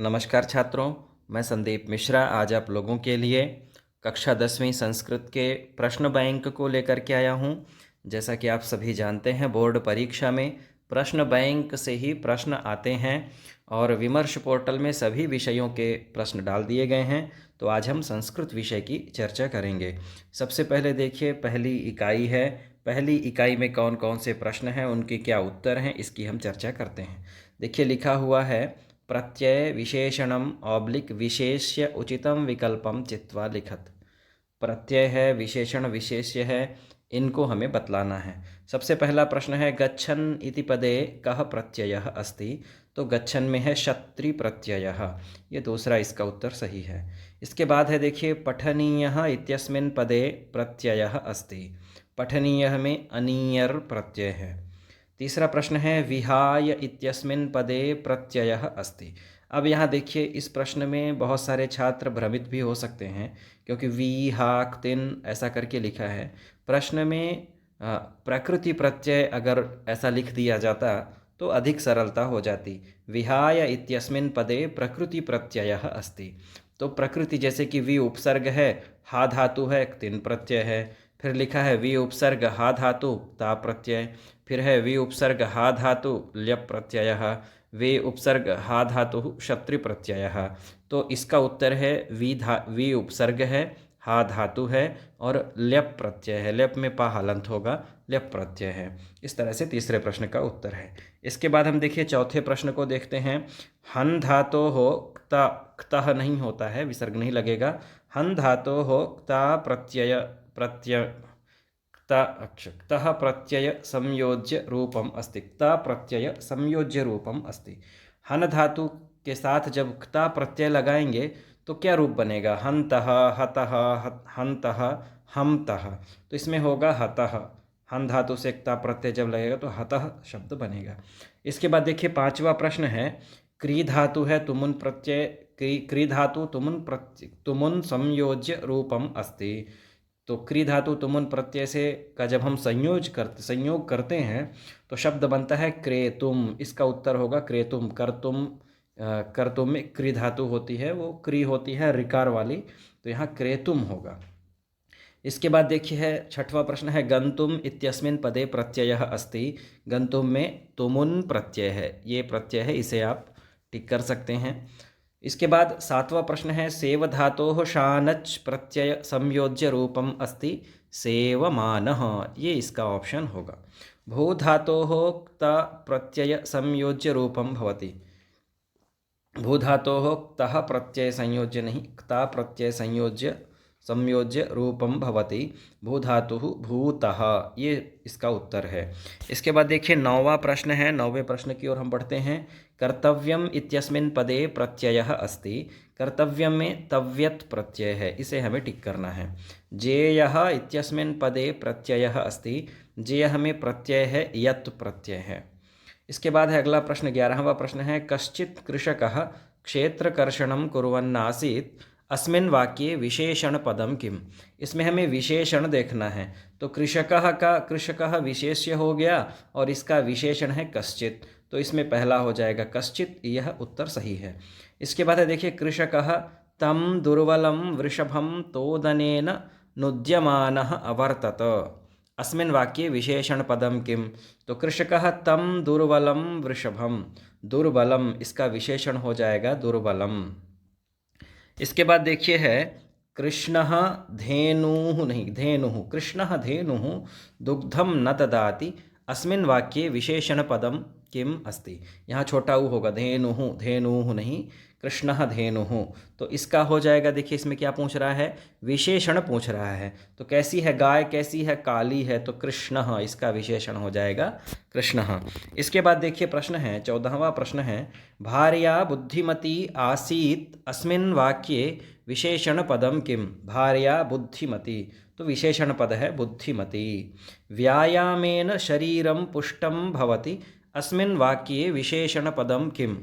नमस्कार छात्रों, मैं संदीप मिश्रा आज आप लोगों के लिए कक्षा 10वीं संस्कृत के प्रश्न बैंक को लेकर के आया हूं। जैसा कि आप सभी जानते हैं, बोर्ड परीक्षा में प्रश्न बैंक से ही प्रश्न आते हैं और विमर्श पोर्टल में सभी विषयों के प्रश्न डाल दिए गए हैं। तो आज हम संस्कृत विषय की चर्चा करेंगे। सबसे पहले देखिए, पहली इकाई है। पहली इकाई में कौन कौन से प्रश्न हैं, उनके क्या उत्तर हैं, इसकी हम चर्चा करते हैं। देखिए, लिखा हुआ है प्रत्यय विशेषणम ऑब्लिक विशेष्य उचितम विकल्पम चित्वा लिखत। प्रत्यय है, विशेषण विशेष्य है, इनको हमें बतलाना है। सबसे पहला प्रश्न है गच्छन इति पदे कः प्रत्ययः अस्ति। तो गच्छन में है शत्री प्रत्ययः, ये दूसरा इसका उत्तर सही है। इसके बाद है देखिए पठनीयः इत्यस्मिन् पदे प्रत्ययः अस्ति। पठनीयः में अनीयर प्रत्यय है। तीसरा प्रश्न है विहाय इत्यस्मिन् पदे प्रत्ययः अस्ति। अब यहाँ देखिए, इस प्रश्न में बहुत सारे छात्र भ्रमित भी हो सकते हैं, क्योंकि विहाक्तिन ऐसा करके लिखा है। प्रश्न में प्रकृति प्रत्यय अगर ऐसा लिख दिया जाता तो अधिक सरलता हो जाती। विहाय इत्यस्मिन् पदे प्रकृति प्रत्ययः अस्ति। तो प्रकृति जैसे कि वि उपसर्ग है, हा धातु है, क्तिन प्रत्यय है। फिर लिखा है वि उपसर्ग हा धातु ता प्रत्यय। फिर है वि उपसर्ग हा धातु ल्यप प्रत्ययः। वे उपसर्ग हा धातु शत्रु प्रत्ययः। तो इसका उत्तर है वि उपसर्ग है, हा धातु है और ल्यप प्रत्यय है। ल्यप में पा हलंत होगा, ल्यप प्रत्यय है। इस तरह से तीसरे प्रश्न का उत्तर है। इसके बाद हम देखिए चौथे प्रश्न को देखते हैं। हन धातो हो क्ता, क्तः नहीं होता है, विसर्ग नहीं लगेगा। हन धातो हो क्ता प्रत्यय प्रत्यय क्तः प्रत्यय संयोज्य रूपम अस्ति। क्ता प्रत्यय संयोज्य रूपम अस्ति। हन धातु के साथ जब क्ता प्रत्यय लगाएंगे तो क्या रूप बनेगा? हन्तः, हतः, हन्तः, हमतः। तो इसमें होगा हतः। हन धातु से क्ता प्रत्यय जब लगेगा तो हतः शब्द बनेगा। इसके बाद देखिए पांचवा प्रश्न है क्री धातु है तुमुन प्रत्यय। क्री धातु तुमुन संयोज्य रूपम अस्ति। तो क्री धातु तुमुन प्रत्यय से का जब हम संयोग करते हैं तो शब्द बनता है क्रेतुम। इसका उत्तर होगा क्रेतुम। कर्तुम, कर्तुम में क्री धातु होती है, वो क्री होती है रिकार वाली, तो यहाँ क्रेतुम होगा। इसके बाद देखिए है छठवां प्रश्न है गंतुम इत्यस्मिन् पदे प्रत्ययः अस्ति। गंतुम में तुमुन प्रत्यय है, ये प्रत्यय है, इसे आप टिक कर सकते हैं। इसके बाद सातवां प्रश्न है सेव धातोः शानच् प्रत्यय संयोज्य रूपम अस्ति सेवमानः। ये इसका ऑप्शन होगा। भू धातोः क्ता प्रत्यय संयोज्य रूपम भवति। भू धातोः क्तः प्रत्यय संयोज्य नहीं, क्ता प्रत्यय संयोज्य रूपम भवति भू धातुः भूतः। ये इसका उत्तर है। इसके बाद देखिए नौवां प्रश्न है। नौवें प्रश्न की ओर हम बढ़ते हैं। कर्तव्यम इत्यस्मिन् पदे प्रत्ययः अस्ति। कर्तव्यम में तव्यत् प्रत्यय है, इसे हमें टिक करना है। जेयः इत्यस्मिन् पदे प्रत्ययः अस्ति। जेयः में प्रत्यय है, यत् प्रत्यय है। इसके बाद है अगला प्रश्न 11वां प्रश्न है कश्चित् कृषकः क्षेत्रकर्षणं कुर्वन्नासीत् अस्मिन् वाक्ये विशेषण पदम किम। इसमें हमें विशेषण देखना है। तो कृषकः विशेष्य हो गया और इसका विशेषण है कश्चित्, तो इसमें पहला हो जाएगा कश्चित्, यह उत्तर सही है। इसके बाद है देखिए कृषकः तम दुर्बलं वृषभं तोदनेन नुद्यमानः अवर्तत। अस्मिन् वाक्ये विशेषण पदम किम। तो कृषकः तम दुर्बलम वृषभम, दुर्बलम इसका विशेषण हो जाएगा दुर्बलम। इसके बाद देखिए है कृष्णः धेनुः नहीं धेनुः, कृष्णः धेनुः दुग्धम न ददाति अस्मिन् वाक्ये विशेषण पदम किम अस्ति। यहाँ छोटा ऊ होगा, धेनुः धेनुः नहीं, कृष्णः धेनुः। तो इसका हो जाएगा, देखिए इसमें क्या पूछ रहा है, विशेषण पूछ रहा है। तो कैसी है गाय, कैसी है, काली है, तो कृष्णः इसका विशेषण हो जाएगा कृष्णः। इसके बाद देखिए प्रश्न है 14वां प्रश्न है भार्या बुद्धिमती आसीत् अस्मिन् वाक्ये विशेषण पदम किम। भार्या बुद्धिमती, तो विशेषण पद है बुद्धिमती। व्यायामेन शरीरम पुष्टम भवति अस्मिन् वाक्ये विशेषण पदम किम।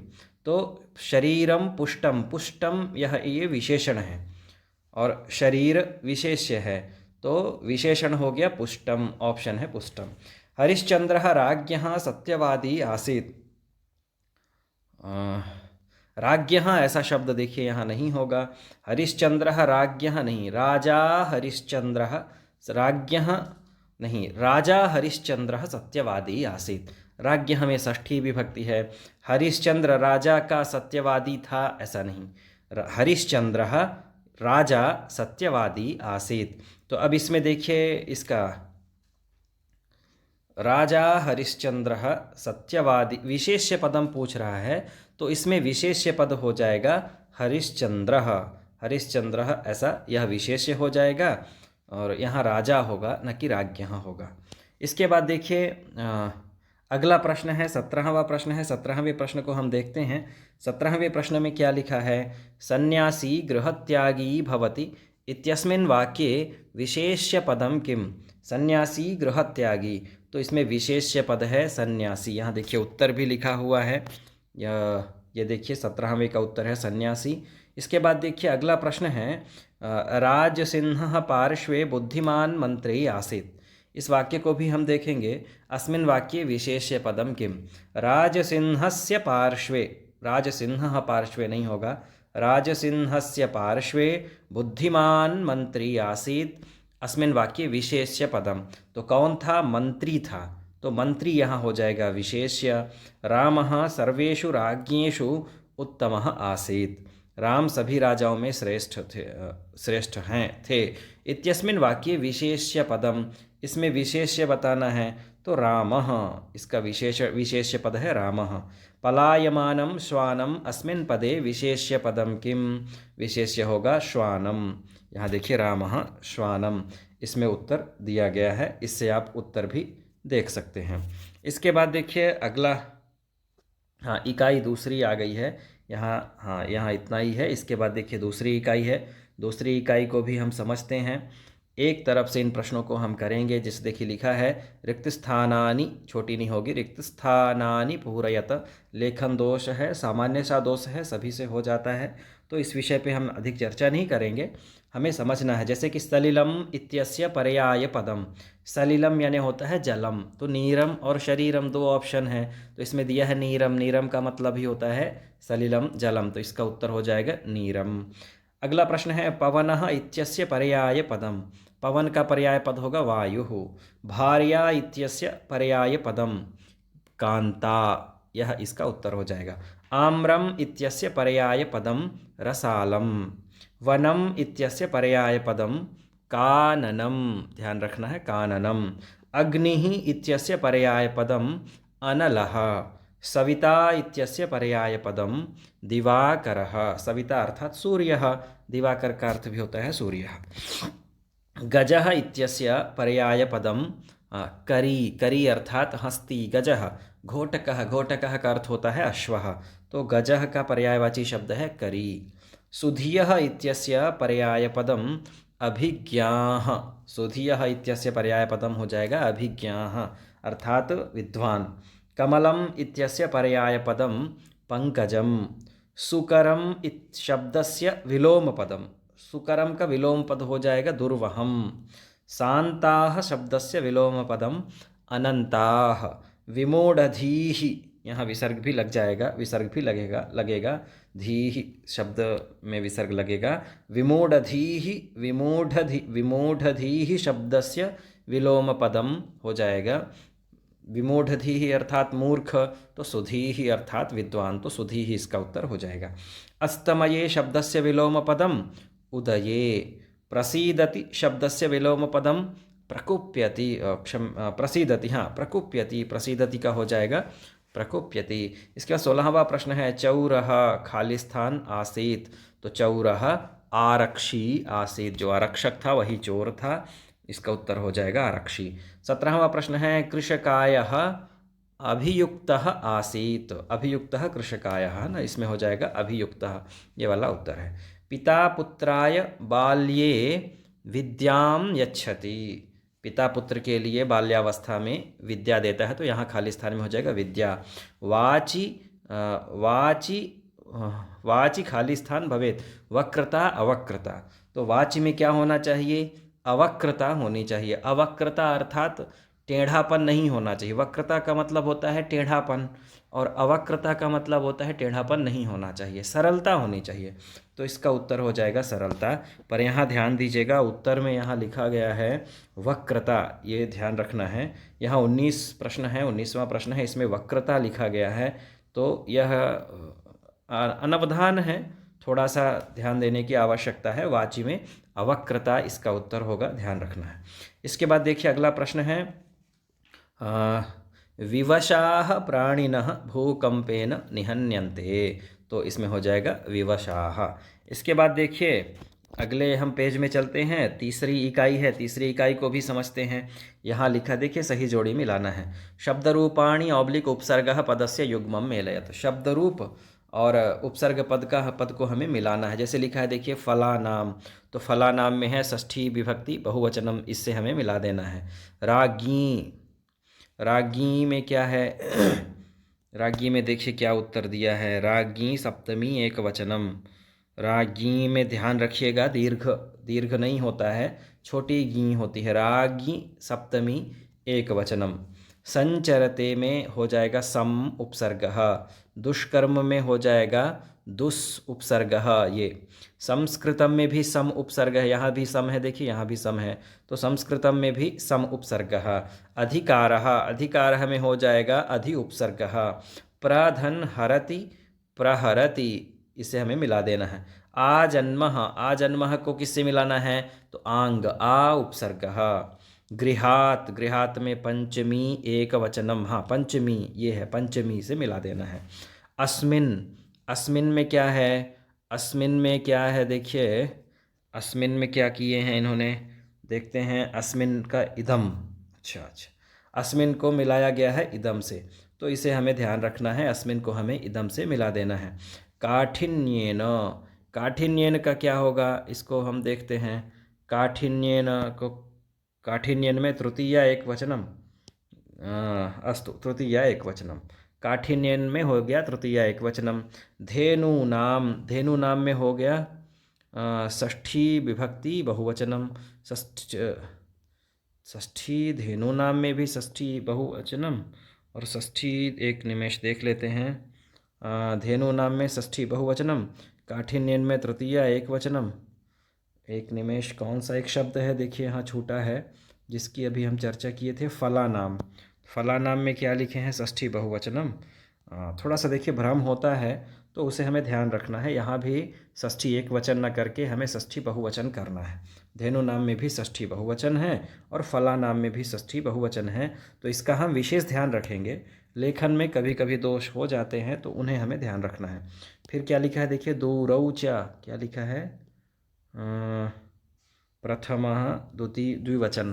तो शरीरम पुष्टम, पुष्टम ये विशेषण है और शरीर विशेष्य है, तो विशेषण हो गया पुष्टम, ऑप्शन है पुष्टम। हरिश्चंद्रः राज्ञः सत्यवादी आसीत्। राज्ञः ऐसा शब्द देखिए यहाँ नहीं होगा। हरिश्चंद्रः राज्ञः नहीं, राजा हरिश्चंद्रः, राज्ञः नहीं, राजा हरिश्चंद्रः सत्यवादी आसीत्। राज्ञः में षष्ठी विभक्ति है। हरिश्चंद्र राजा का सत्यवादी था ऐसा नहीं, हरिश्चंद्रः राजा सत्यवादी आसीत्। तो अब इसमें देखिए इसका राजा हरिश्चंद्रः सत्यवादी विशेष्य पदम पूछ रहा है, तो इसमें विशेष्य पद हो जाएगा हरिश्चंद्रः, हरिश्चंद्रः ऐसा यह विशेष्य हो जाएगा और यहाँ राजा होगा न कि राज्ञः होगा। इसके बाद देखिए अगला प्रश्न है 17वां प्रश्न है। 17वें प्रश्न को हम देखते हैं। 17वें प्रश्न में क्या लिखा है, सन्यासी गृहत्यागी भवति इत्यस्मिन् वाक्ये विशेष्य पदम किम। सन्यासी गृहत्यागी, तो इसमें विशेष्य पद है सन्यासी। यहाँ देखिए उत्तर भी लिखा हुआ है, ये देखिए 17वें का उत्तर है सन्यासी। इसके बाद देखिए अगला प्रश्न है राजसिंह पार्श्वे बुद्धिमान मंत्री आसीत्। इस वाक्य को भी हम देखेंगे। अस्मिन् वाक्ये विशेष्य पदम किम। राजसिंहस्य पार्श्वे, राजसिंह पार्श्वे नहीं होगा, राजसिंहस्य पार्श्वे बुद्धिमान मंत्री आसीत्। अस्मिन् वाक्ये विशेष्य पदम, तो कौन था, मंत्री था, तो मंत्री यहाँ हो जाएगा विशेष्य। रामः सर्वेषु राज्ञेषु उत्तमः आसीत्। राम सभी राजाओं में श्रेष्ठ थे। इत्यस्मिन् वाक्ये विशेष्य पदम, इसमें विशेष्य बताना है तो रामः, इसका विशेष्य पद है रामः। पलायमानं श्वानम अस्मिन् पदे विशेष्य पदम किम। विशेष्य होगा श्वानम। यहाँ देखिए रामः श्वानम, इसमें उत्तर दिया गया है, इससे आप उत्तर भी देख सकते हैं। इसके बाद देखिए अगला, हाँ इकाई दूसरी आ गई है यहाँ, हाँ यहाँ इतना ही है। इसके बाद देखिए दूसरी इकाई है। दूसरी इकाई को भी हम समझते हैं। एक तरफ से इन प्रश्नों को हम करेंगे। जिस देखिए लिखा है रिक्त स्थानानि, छोटी नहीं होगी, रिक्त स्थानानि पूरयत। लेखन दोष है, सामान्य सा दोष है, सभी से हो जाता है, तो इस विषय पे हम अधिक चर्चा नहीं करेंगे। हमें समझना है जैसे कि सलिलम इत्यस्य पर्याय पदम। सलिलम यानी होता है जलम, तो नीरम और शरीरम दो ऑप्शन है, तो इसमें दिया है नीरम। नीरम का मतलब ही होता है सलिलम जलम, तो इसका उत्तर हो जाएगा नीरम। अगला प्रश्न है पवनः इत्यस्य पर्याय पदम। पवन का पर्याय पद होगा वायुः। भार्या इत्यस्य पर्याय पदम कांता, यह इसका उत्तर हो जाएगा। आम्रम इत्यस्य पर्याय पदम रसालम। वनम इत्यस्य पर्याय पदम काननम, ध्यान रखना है काननम। अग्निः इत्यस्य पर्याय पदम अनलः। सविता इत्यस्य पर्याय पदम दिवाकरः। सविता अर्थात सूर्यः, दिवाकर का अर्थ भी होता है सूर्यः। गजः इत्यस्य पर्याय पदम करी। करी अर्थात हस्ती। गजः घोटकः, घोटकः का अर्थ होता है अश्वः, तो गजः का पर्यायवाची शब्द है करी। सुधियः इत्यस्य पर्याय पदम अभिज्ञाः। सुधियः इत्यस्य पर्याय पदम हो जाएगा अभिज्ञाः अर्थात विद्वान। कमलम इत्यस्य पर्याय पदम पंकजम। सुकरम शब्दस्य विलोम पदम, सुकरम का विलोम पद हो जाएगा दुर्वहम। शांताः शब्दस्य विलोम पदम अनंताः। विमूढ़धीः, यहाँ विसर्ग भी लग जाएगा, विसर्ग भी लगेगा धीः शब्द में विसर्ग लगेगा। विमूढ़धीः, विमूढ़धीः शब्दस्य विलोम पदम हो जाएगा विमूढ़धीः अर्थात मूर्ख, तो सुधीः अर्थात विद्वान, तो सुधीः इसका उत्तर हो जाएगा। अस्तमये शब्दस्य विलोम पदम उदये। प्रसीदति शब्दस्य विलोम पदम प्रकुप्यति, प्रसीदति, हाँ प्रकुप्यति, प्रसीदति का हो जाएगा प्रकुप्यति। इसके बाद 16वां प्रश्न है चौरः खालिस्थान आसीत्। तो चौरः आरक्षी आसीत्, जो आरक्षक था वही चोर था, इसका उत्तर हो जाएगा आरक्षी। 17वां प्रश्न है कृषकायः अभियुक्तः आसीत्। अभियुक्तः कृषकायः ना, इसमें हो जाएगा अभियुक्तः, ये वाला उत्तर है। पिता पुत्राय बाल्ये विद्यां यच्छति। पिता पुत्र के लिए बाल्यावस्था में विद्या देता है, तो यहाँ खाली स्थान में हो जाएगा विद्या। वाची खाली स्थान भवेत वक्रता अवक्रता। तो वाची में क्या होना चाहिए, अवक्रता होनी चाहिए। अवक्रता अर्थात टेढ़ापन नहीं होना चाहिए। वक्रता का मतलब होता है टेढ़ापन और अवक्रता का मतलब होता है टेढ़ापन नहीं होना चाहिए, सरलता होनी चाहिए। तो इसका उत्तर हो जाएगा सरलता। पर यहाँ ध्यान दीजिएगा, उत्तर में यहाँ लिखा गया है वक्रता, ये ध्यान रखना है। यहाँ 19 प्रश्न है, 19वां प्रश्न है, इसमें वक्रता लिखा गया है। तो यह अनवधान है, थोड़ा सा ध्यान देने की आवश्यकता है। वाची में अवक्रता इसका उत्तर होगा, ध्यान रखना है। इसके बाद देखिए अगला प्रश्न है विवशाः प्राणिनः भूकंपेन निहन्यन्ते। तो इसमें हो जाएगा विवशाः। इसके बाद देखिए अगले हम पेज में चलते हैं, तीसरी इकाई है, तीसरी इकाई को भी समझते हैं। यहाँ लिखा देखिए, सही जोड़ी मिलाना है। शब्द रूपाणि ऑब्लिक उपसर्गः पदस्य युग्मं मेलयत। शब्द रूप और उपसर्ग पद को हमें मिलाना है। जैसे लिखा है देखिए फला नाम, तो फला नाम में है षष्ठी विभक्ति बहुवचनम, इससे हमें मिला देना है। रागी, रागी में क्या है रागी में देखिए क्या उत्तर दिया है, रागी सप्तमी एक वचनम। रागी में ध्यान रखिएगा, दीर्घ दीर्घ नहीं होता है, छोटी गी होती है। रागी सप्तमी एक वचनम। संचरते में हो जाएगा सम उपसर्गः। दुष्कर्म में हो जाएगा दुस उपसर्गः। ये संस्कृतम में भी सम उपसर्ग है, यहाँ भी सम है, देखिए यहाँ भी सम है, तो संस्कृतम में भी सम उपसर्गः। अधिकारः, अधिकारः में हो जाएगा अधि उपसर्गः। प्रधन हरति प्रहरति, इसे हमें मिला देना है। आजन्मः, आजन्मः को किससे मिलाना है, तो आंग आ उपसर्गः। गृहात, गृहात में पंचमी एक वचनम, हाँ पंचमी ये है, पंचमी से मिला देना है। अस्मिन, अस्मिन में क्या है, अस्मिन में क्या है देखिए, अस्मिन में क्या किए हैं इन्होंने, देखते हैं। अस्मिन का इदम, अच्छा अच्छा, अस्मिन को मिलाया गया है इदम से, तो इसे हमें ध्यान रखना है, अस्मिन को हमें इदम से मिला देना है। काठिन्येन, काठिन्येन का क्या होगा, इसको हम देखते हैं। काठिन्येन को, काठिन्यन में तृतीया एक वचनम, अस्तु तृतीया एक वचनम। काठिन्यन में हो गया तृतीया एक वचनम। धेनु नाम, धेनु नाम में हो गया षष्ठी विभक्ति बहुवचनम। षष्ठी धेनु नाम में भी षष्ठी बहुवचनम और षष्ठी, एक निमेष देख लेते हैं। धेनु नाम में षष्ठी बहुवचनम, काठिन्यन में तृतीया एक वचनम। एक निमेष, कौन सा एक शब्द है देखिए यहाँ छूटा है, जिसकी अभी हम चर्चा किए थे, फला नाम। फला नाम में क्या लिखे हैं, षष्ठी बहुवचनम। थोड़ा सा देखिए भ्रम होता है, तो उसे हमें ध्यान रखना है। यहाँ भी षष्ठी एक वचन न करके हमें षष्ठी बहुवचन करना है। धेनु नाम में भी षष्ठी बहुवचन है और फला नाम में भी षष्ठी बहुवचन है, तो इसका हम विशेष ध्यान रखेंगे। लेखन में कभी कभी दोष हो जाते हैं, तो उन्हें हमें ध्यान रखना है। फिर क्या लिखा है देखिए, दूरौचा, क्या लिखा है, प्रथमः द्विवचन,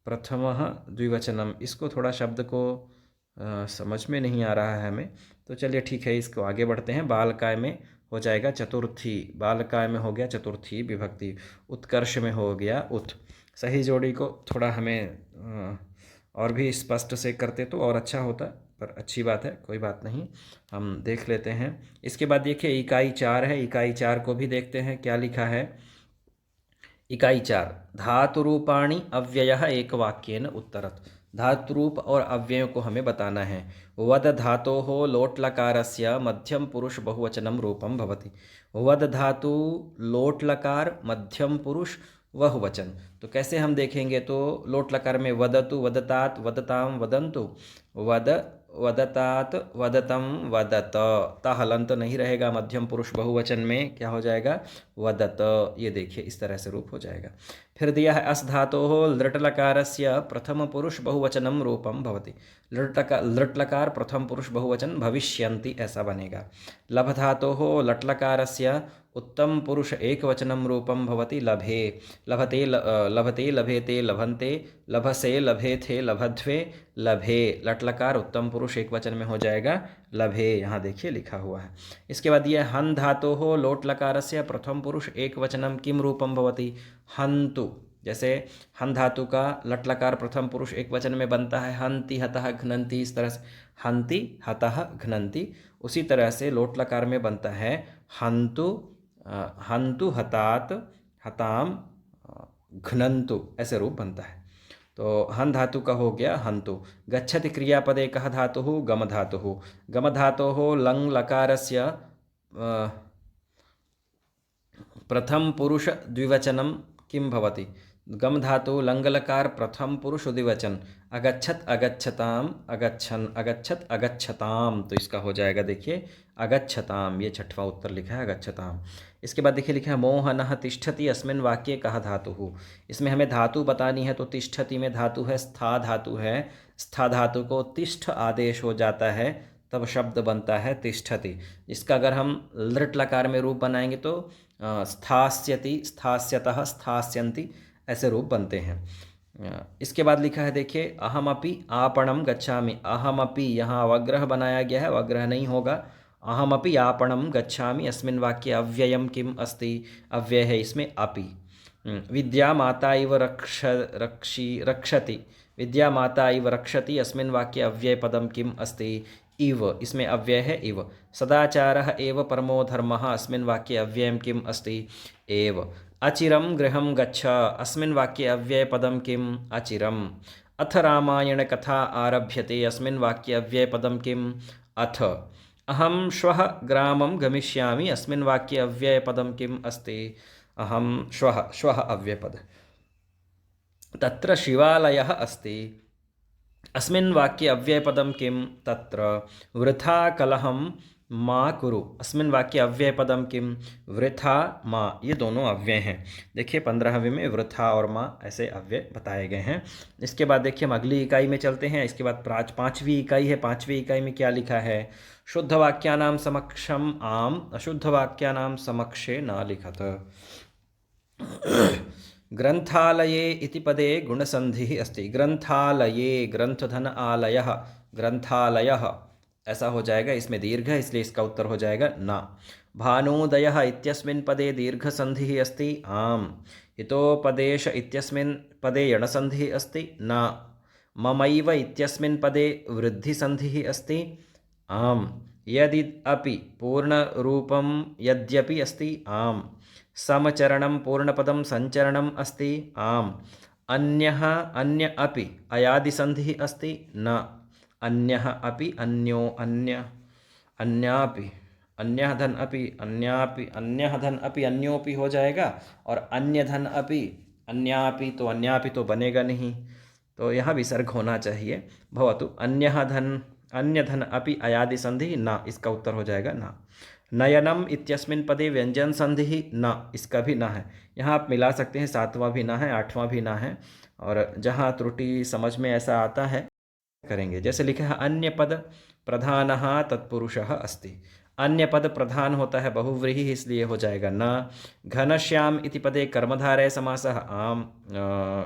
प्रथमः द्विवचनम। इसको थोड़ा शब्द को समझ में नहीं आ रहा है हमें, तो चलिए ठीक है, इसको आगे बढ़ते हैं। बालकाय में हो जाएगा चतुर्थी, बालकाय में हो गया चतुर्थी विभक्ति। उत्कर्ष में हो गया उत। सही जोड़ी को थोड़ा हमें और भी स्पष्ट से करते तो और अच्छा होता, पर अच्छी बात है, कोई बात नहीं, हम देख लेते हैं। इसके बाद देखिए इकाई 4 है, इकाई 4 को भी देखते हैं क्या लिखा है। इकाई 4, धातुरूपाणि अव्ययः एक वाक्येन उत्तरत। धातुरूप और अव्ययों को हमें बताना है। वद धातोः लोट लकारस्य मध्यम पुरुष बहुवचनम रूपम भवति। वद धातु लोट लकार मध्यम पुरुष बहुवचन, तो कैसे हम देखेंगे, तो लोट लकार में वदतु वदतात वदताम वदन्तु, वद वदतात वदतम वदत, ता हलंत नहीं रहेगा। मध्यम पुरुष बहुवचन में क्या हो जाएगा, वदत। ये देखिए इस तरह से रूप हो जाएगा। फिर दिया है अस धातोः लृट लकारस्य प्रथम पुरुष बहुवचनम रूपम भवति। लृट लकार प्रथम पुरुष बहुवचन भविष्यन्ति, ऐसा बनेगा। लभ धातोः लट लकारस्य उत्तम पुरुष एक वचनम रूपम भवति लभे। लभते लभते लभेते लभन्ते लभसे लभेथे लभध्वे लभे। लटलकार उत्तम पुरुष एक वचन में हो जाएगा लभे, यहाँ देखिए लिखा हुआ है। इसके बाद यह हन धातु हो लोट लकारस्य प्रथम पुरुष एक वचनम किम रूपम भवति हन्तु। जैसे हन धातु का लट लकार प्रथम पुरुष एक वचन में बनता है हन्ति हतः घ्नन्ति, इस तरह से हन्ति हतः घ्नन्ति। उसी तरह से लोट लकार में बनता है हन्तु हन्तु हतात हताम घ्नन्तु, ऐसे रूप बनता है। तो हन धातु का हो गया हन्तु। गच्छति क्रियापदे कः धातुः? गम धातुः। गम धातोः लङ् लकारस्य प्रथम पुरुष द्विवचनं किं भवति? गम धातु लंगलकार प्रथम पुरुष द्विवचन। अगच्छत अगच्छताम, अगच्छन अगच्छत अगच्छताम, तो इसका हो जाएगा देखिए अगच्छताम। ये छठवां उत्तर लिखा है अगच्छताम। इसके बाद देखिए लिखा है मोहनः तिष्ठति अस्मिन् वाक्ये कः धातुः? इसमें हमें धातु बतानी है, तो तिष्ठति में धातु है स्था धातु है। स्था धातु को तिष्ठ आदेश हो जाता है तब शब्द बनता है तिष्ठति। इसका अगर हम लृट लकार में रूप बनाएंगे तो स्थास्यति, स्थास्यतः, स्थास्यन्ति, ऐसे रूप बनते हैं। इसके बाद लिखा है देखिए अहमपि आपणम गच्छामि। अहमपि यहाँ अवग्रह बनाया गया है, अवग्रह नहीं होगा। अहमपि आपणम गच्छामि अस्मिन् वाक्ये अव्ययम किम अस्ति? अव्यय है इसमें अपि। विद्या माता इव रक्षति। विद्या माता इव रक्षति अस्मिन् वाक्ये अव्यय पदम किम अस्ति? इव, इसमें अव्यय है इव। सदाचारः एव परमो धर्मः अस्मिन् वाक्ये अव्ययं किम अस्ति? एव। अचिरं गृहं गच्छ अस्मिन् वाक्ये अव्ययपदं किम्? अचिरम्। अथ रामायणकथा आरभ्यते अस्मिन् वाक्ये अव्ययपदं किम्? अथ। अहं श्वः ग्रामं गमिष्यामि अस्मिन् वाक्ये अव्ययपदं किम् अस्ति? अहं श्वः, श्वः अव्ययपद। तत्र शिवालयः अस्ति अस्मिन् वाक्ये अव्ययपदं किं? तत्र। वृथा कलहं मा कुरु अस्मिन् वाक्ये अव्ययपदं किं? वृथा मा। ये दोनों अव्यय हैं। देखिए 15वें में वृथा और मा ऐसे अव्यय बताए गए हैं। इसके बाद देखिए हम अगली इकाई में चलते हैं। इसके बाद पाँचवीं इकाई है। पाँचवीं इकाई में क्या लिखा है? शुद्ध वाक्यानां समक्षम आम, अशुद्ध वाक्यानां समक्षे न लिखत। ग्रंथालये इति पदे गुणसंधिः अस्ति। ग्रंथालये, ग्रंथधन आलयः, ग्रंथालयः ऐसा हो जाएगा। इसमें दीर्घ है इसलिए इसका उत्तर हो जाएगा न। भानोदयः इत्यस्मिन् पदे दीर्घसंधिः अस्ति। आम्। हितोपदेश इत्यस्मिन् पदे यणसंधिः अस्ति। न। ममैव इत्यस्मिन् पदे वृद्धिसंधिः अस्ति। आम्। यदि अपि पूर्णरूपं यद्यपि अस्ति। आम्। समचरणं पूर्णपदं संचरणम् अस्ति। आम्। अन्यः, अन्य अपि अयादिसंधिः अस्ति। न। अन्यः अपि, अन्यो, अन्य, अन्यापि, अन्यः धन अपि, अन्यापि, अन्यः धन अपि, अन्योपि हो जाएगा। और अन्य धन अपि, अन्यापि, तो अन्यापि तो बनेगा नहीं, तो यहाँ विसर्ग होना चाहिए। भवतु अन्यः धन, अन्य धन अपि अयादि संधि न, इसका उत्तर हो जाएगा न। नयनम इत्यस्मिन् पदे व्यंजन संधि न, इसका भी न है। यहाँ आप मिला सकते हैं, 7वां भी ना है, 8वां भी ना है। और जहाँ त्रुटि समझ में ऐसा आता है करेंगे। जैसे लिखा है अन्य पद प्रधानः तत्पुरुषः अस्ति। अन्य पद प्रधान होता है बहुव्रीहि, इसलिए हो जाएगा न। घनश्याम इति पदे कर्मधारय समासः। आम,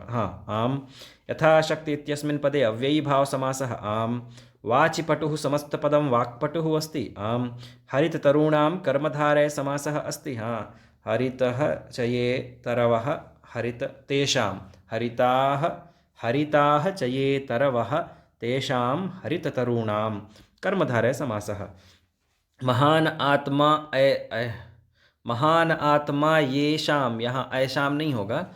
हाँ आम। यथाशक्ति इत्यस्मिन् पदे अव्ययी भाव समासः। आम। वाचिपटुः समस्तपदं वाक्पटुः अस्ति। आम। हरिततरूणां कर्मधारय समासः अस्ति। हाँ। हरितः च ये तरवः, हरित तेषां, हरिताः, हरिताः च ये तरवः तेषां हरिततरूणां, कर्मधारय समासः। महान आत्मा महान आत्मा येषां, यहाँ ऐशाम नहीं होगा,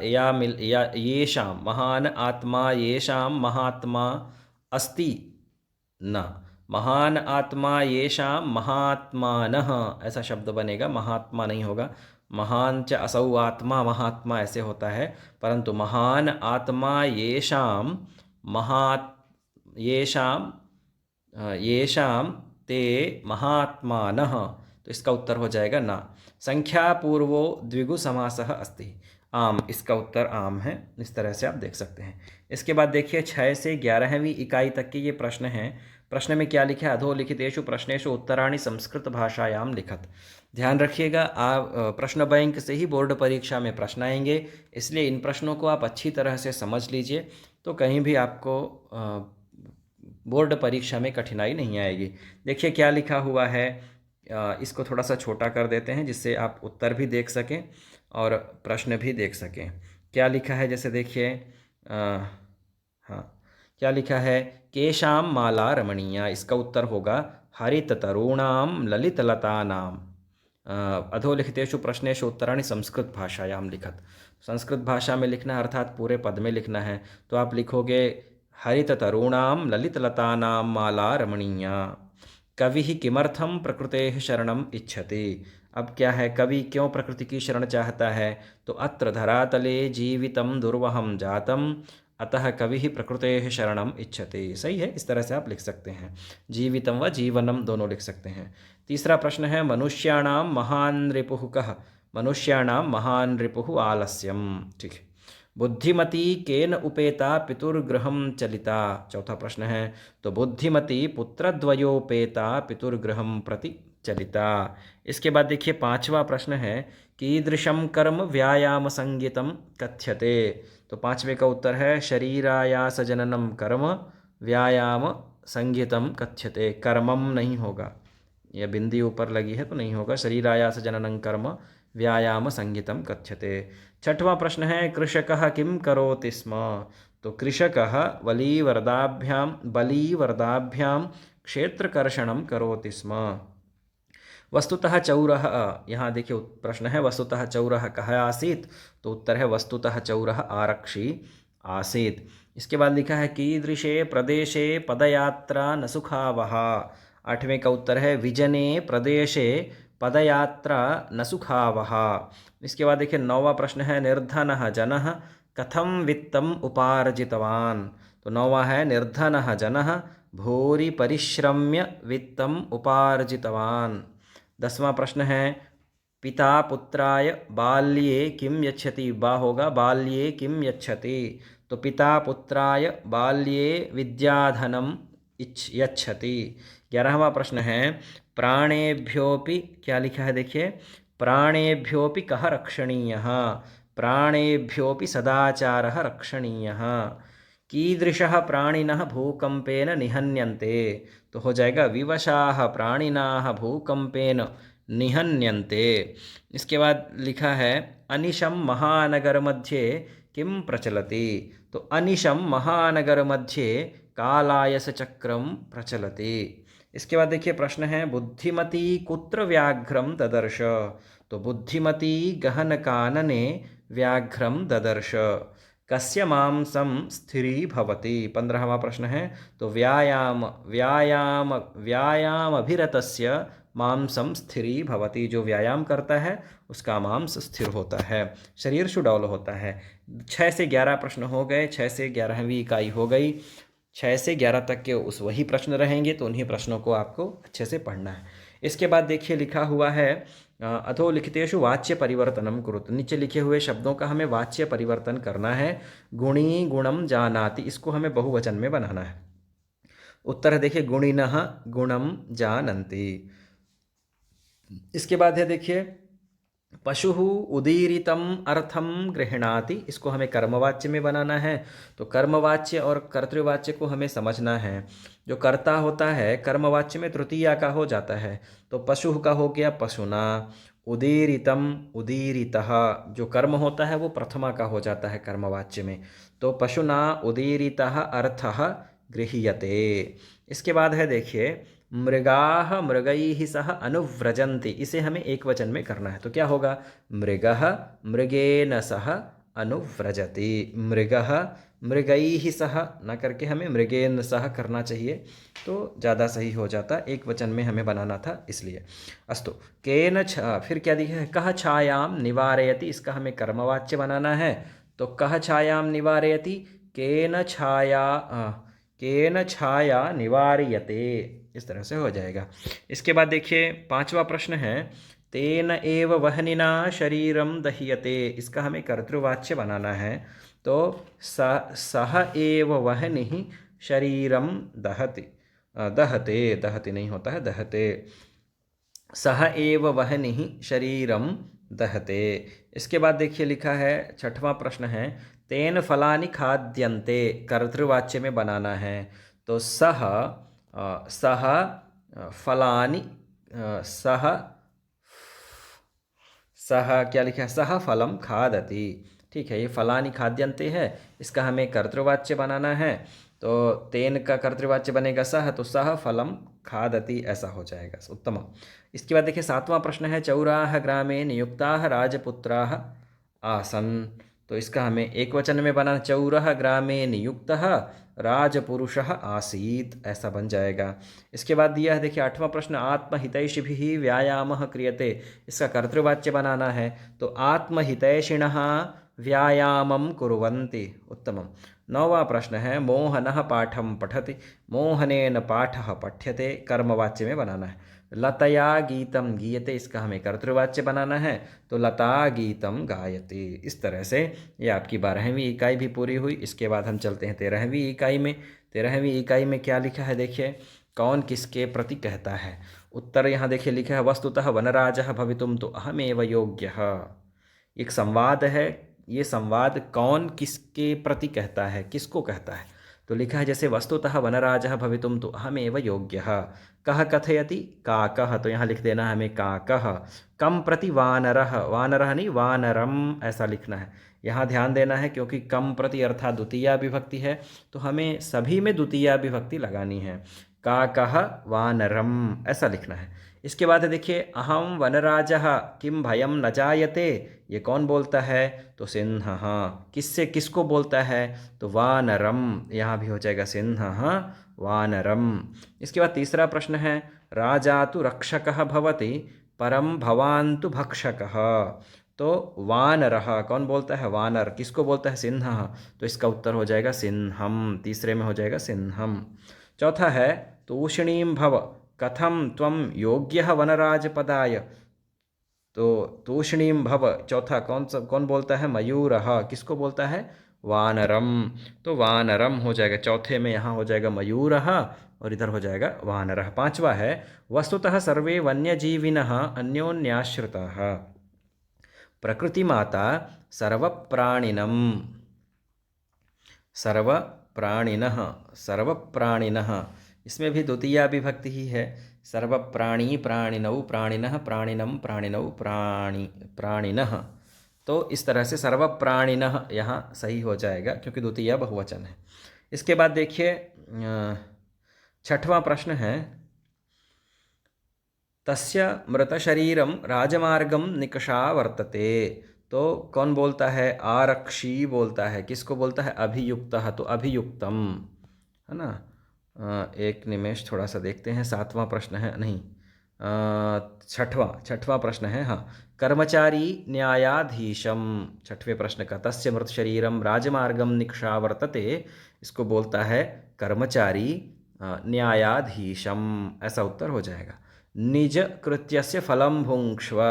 या मिल या येषां, महान आत्मा येषां महात्मा अस्ति न। महान आत्मा येषां महात्मानः, ऐसा शब्द बनेगा, महात्मा नहीं होगा। महान च असौ आत्मा, महात्मा ऐसे होता है, परंतु महान आत्मा येषां येषां ते महात्मानः, तो इसका उत्तर हो जाएगा ना। संख्या पूर्वो द्विगु समासः अस्ति। आम, इसका उत्तर आम है। इस तरह से आप देख सकते हैं। इसके बाद देखिए 6 से 11वीं इकाई तक के ये प्रश्न हैं। प्रश्न में क्या लिखा है? अधोलिखितेषु प्रश्नेषु उत्तराणि संस्कृत भाषायां लिखत। ध्यान रखिएगा, आप प्रश्न बैंक से ही बोर्ड परीक्षा में प्रश्न आएंगे, इसलिए इन प्रश्नों को आप अच्छी तरह से समझ लीजिए, तो कहीं भी आपको बोर्ड परीक्षा में कठिनाई नहीं आएगी। देखिए क्या लिखा हुआ है, इसको थोड़ा सा छोटा कर देते हैं जिससे आप उत्तर भी देख सकें और प्रश्न भी देख सकें। क्या लिखा है, जैसे देखिए हाँ, क्या लिखा है? केशाम माला रमणीया, इसका उत्तर होगा हरित तरुणाम ललित लतानाम। अधोलिखितेषु प्रश्नेषु उत्तराणि संस्कृत भाषायां लिखत। संस्कृत भाषा में लिखना है, अर्थात पूरे पद में लिखना है। तो आप लिखोगे हरिततरूणां ललितलतानां माला रमणीया। कविः किमर्थं प्रकृतेः शरणम् इच्छति। अब क्या है, कवि क्यों प्रकृति की शरण चाहता है? तो अत्र धरातले जीवितं दुर्वहं जातम् अतः कविः प्रकृतेः शरणम् इच्छति। सही है, इस तरह से आप लिख सकते हैं। जीवितं व जीवनम दोनों लिख सकते हैं। तीसरा प्रश्न है मनुष्याणां महान् रिपुः कः। मनुष्याणां महान् रिपुः आलस्यम। ठीक है। बुद्धिमती केन उपेता पितुर्गृहं चलिता। चौथा प्रश्न है तो बुद्धिमती पुत्रद्वयोपेता पितुर्गृहं प्रति चलिता। इसके बाद देखिए पांचवा प्रश्न है कीदृशं कर्म व्यायाम संगीतम कथ्यते। तो पांचवे का उत्तर है शरीरायास जननम कर्म व्यायाम संगीतम कथ्यते। कर्मम नहीं होगा, यह बिंदी ऊपर लगी है तो नहीं होगा। शरीरायास जननं कर्म व्यायाम संगीतम कथ्यते। छठवां प्रश्न है कृषकः किं करोति स्म। तो कृषकः बलीवर्दाभ्यां क्षेत्रकर्षणं करोति स्म। वस्तुतः चौरः, यहाँ देखिए प्रश्न है वस्तुतः चौरः कः आसीत्। तो उत्तर है वस्तुतः चौरः आरक्षी आसीत्। इसके बाद लिखा है कीदृशे प्रदेशे पदयात्रा न सुखावहा। आठवें का उत्तर है विजने प्रदेशे पदयात्रा न सुखावहा। इसके बाद देखिए नौवां प्रश्न है निर्धनः जनः कथं वित्तम् उपार्जितवान्। तो नौवां है निर्धनः जनः भूरि परिश्रम्य वित्तम् उपार्जितवान्। दसवां प्रश्न है पिता पुत्राय बाल्ये किं यच्छति। बा होगा बाल्ये किं यच्छति। तो पिता पुत्राय बाल्ये विद्याधनम यच्छति। 11वां प्रश्न है प्राणेभ्योपि, क्या लिखा है देखिए, प्राणेभ्योपि कः रक्षणीयः। प्राणेभ्योपि सदाचारः रक्षणीयः। कीदृशः प्राणिनः भूकंपेन निहन्यन्ते। तो हो जाएगा विवशाः प्राणिनाः भूकंपेन निहन्यन्ते। इसके बाद लिखा है अनिशं महानगर मध्ये किं प्रचलति। तो अनिशं महानगर मध्ये कालायस चक्रम प्रचलति। इसके बाद देखिए प्रश्न है बुद्धिमती कुत्र व्याघ्रम ददर्श। तो बुद्धिमती गहन कानने व्याघ्रम ददर्श। कस्य मांसम स्थिरी भवति। 15वां प्रश्न है तो व्यायाम अभिरतस्य मांसम स्थिरी भवति। जो व्यायाम करता है उसका मांस स्थिर होता है, शरीर सुडौल होता है। 6 से 11 प्रश्न हो गए, 6 से 11वीं इकाई हो गई। 6 से 11 तक के उस वही प्रश्न रहेंगे, तो उन्हीं प्रश्नों को आपको अच्छे से पढ़ना है। इसके बाद देखिए लिखा हुआ है अधोलिखितेषु वाच्य परिवर्तनम कुरुत। नीचे लिखे हुए शब्दों का हमें वाच्य परिवर्तन करना है। गुणी गुणम जानाति, इसको हमें बहुवचन में बनाना है। उत्तर देखिए गुणिनः गुणम जानन्ति। इसके बाद है देखिए पशुः उदीरितम अर्थम गृह्णाति, इसको हमें कर्मवाच्य में बनाना है। तो कर्मवाच्य और कर्तृवाच्य को हमें समझना है। जो कर्ता होता है कर्मवाच्य में तृतीया का हो जाता है। तो पशुः का हो गया पशुना। उदीरितम उदीरितः जो कर्म होता है वो प्रथमा का हो जाता है कर्मवाच्य में। तो पशुना उदीरितः अर्थः गृह्यते। इसके बाद है देखिए मृगाः मृगैः सह अनुव्रजन्ति, इसे हमें एक वचन में करना है। तो क्या होगा मृगः मृगेन सह अनुव्रजति। मृगः मृगैः सह न करके हमें मृगेन सह करना चाहिए, तो ज़्यादा सही हो जाता। एक वचन में हमें बनाना था इसलिए। अस्तु केन फिर क्या दिया है कः छायां निवारयति, इसका हमें कर्मवाच्य बनाना है। तो कः छायां निवारयति केन छाया निवार्यते, इस तरह से हो जाएगा। इसके बाद देखिए 5वां प्रश्न है तेन एव वह्निना शरीरम दह्यते, इसका हमें कर्तृवाच्य बनाना है। तो सह एव वह्निः शरीरम दहति, दहते नहीं होता है दहते। सह एव वह्निः शरीरम दहते। इसके बाद देखिए लिखा है 6वां प्रश्न है तेन फलानि खाद्यन्ते, कर्तृवाच्य में बनाना है। तो सह फलानि सह क्या लिखा है सह फलम खादति। ठीक है, ये फलानि खाद्यन्ते है, इसका हमें कर्तृवाच्य बनाना है। तो तेन का कर्तृवाच्य बनेगा सह, तो सह फलम खादति, ऐसा हो जाएगा। उत्तम। इसके बाद देखिए 7वां प्रश्न है, चौराह ग्रामे नियुक्ताः राजपुत्राः आसन। तो इसका हमें एक वचन में बनाना, चौरः ग्रामे नियुक्तः राजपुरुषः आसीत्, ऐसा बन जाएगा। इसके बाद दिया है देखिए 8वां प्रश्न, आत्महितैषिभिः व्यायामः क्रियते। इसका कर्तृवाच्य बनाना है, तो आत्महितैषिणः व्यायामं कुर्वन्ति। उत्तमम्। 9वां प्रश्न है, मोहनः पाठं पठति, मोहनेन पाठः पठ्यते, कर्मवाच्य में बनाना है। लतया गीतं गीयते, इसका हमें कर्तृवाच्य बनाना है, तो लता गीतं गायते। इस तरह से ये आपकी 12वीं इकाई भी पूरी हुई। इसके बाद हम चलते हैं 13वीं इकाई में। 13वीं इकाई में क्या लिखा है देखिए, कौन किसके प्रति कहता है। उत्तर यहाँ देखिए लिखा है, वस्तुतः वनराजः भवितुं तो अहमेव योग्यः। एक संवाद है, ये संवाद कौन किसके प्रति कहता है, किसको कहता है। तो लिखा है जैसे, वस्तुतः वनराजः भवितुं तो अहमेव योग्यः, कः कथयति, काकः, तो यहाँ लिख देना हमें काकः। कम प्रति वानरः, वानरः नहीं वानरम, ऐसा लिखना है। यहाँ ध्यान देना है क्योंकि कम प्रति अर्थात द्वितीया विभक्ति है, तो हमें सभी में द्वितीया विभक्ति लगानी है। काकः वानरम, ऐसा लिखना है। इसके बाद देखिए, अहम वनराजः किम भयम न जायते, ये कौन बोलता है, तो सिंहः। किससे, किसको बोलता है, तो वानरम, यहाँ भी हो जाएगा सिंहः वानरम। इसके बाद तीसरा प्रश्न है, राजा तु रक्षकः भवति परम भवान् तु भक्षकः। तो वानरः कौन बोलता है, वानर, किसको बोलता है, सिंहः, तो इसका उत्तर हो जाएगा सिंहम, तीसरे में हो जाएगा सिंहम। चौथा है, तूष्णीं भव कथम त्वं योग्यः वनराजपदाय। तो तूष्णीं भव, चौथा कौन बोलता है, मयूरः, किसको बोलता है, वानरम, तो वानरम हो जाएगा। चौथे में यहाँ हो जाएगा मयूरः और इधर हो जाएगा वानरः। पांचवा है, वस्तुतः सर्वे वन्यजीविनः अन्योन्याश्रिताः, प्रकृति माता सर्वप्राणिनम्, सर्वप्राणिनः, सर्वप्राणिनः, इसमें भी द्वितीया विभक्ति ही है। सर्वप्राणी, प्राणिनौ, प्राणिनः, प्राणिनम, प्राणिनौ, प्राणिनः। तो इस तरह से सर्वप्राणिनः यहाँ सही हो जाएगा क्योंकि द्वितीया बहुवचन है। इसके बाद देखिए 6वां प्रश्न है, तस्य मृतशरीरं राजमार्गं निकषा वर्तते। तो कौन बोलता है, आरक्षी बोलता है, किसको बोलता है, अभियुक्तः, तो अभियुक्तम, है ना। एक निमेष थोड़ा सा देखते हैं। 7वां प्रश्न है, नहीं, छठवां प्रश्न है, हाँ, कर्मचारी न्यायाधीशम, 6वें प्रश्न का, तस्य मृत शरीरम राजमार्गम निकषा वर्तते, इसको बोलता है कर्मचारी न्यायाधीशम, ऐसा उत्तर हो जाएगा। निज कृत्यस्य फलम भुंक्ष्व,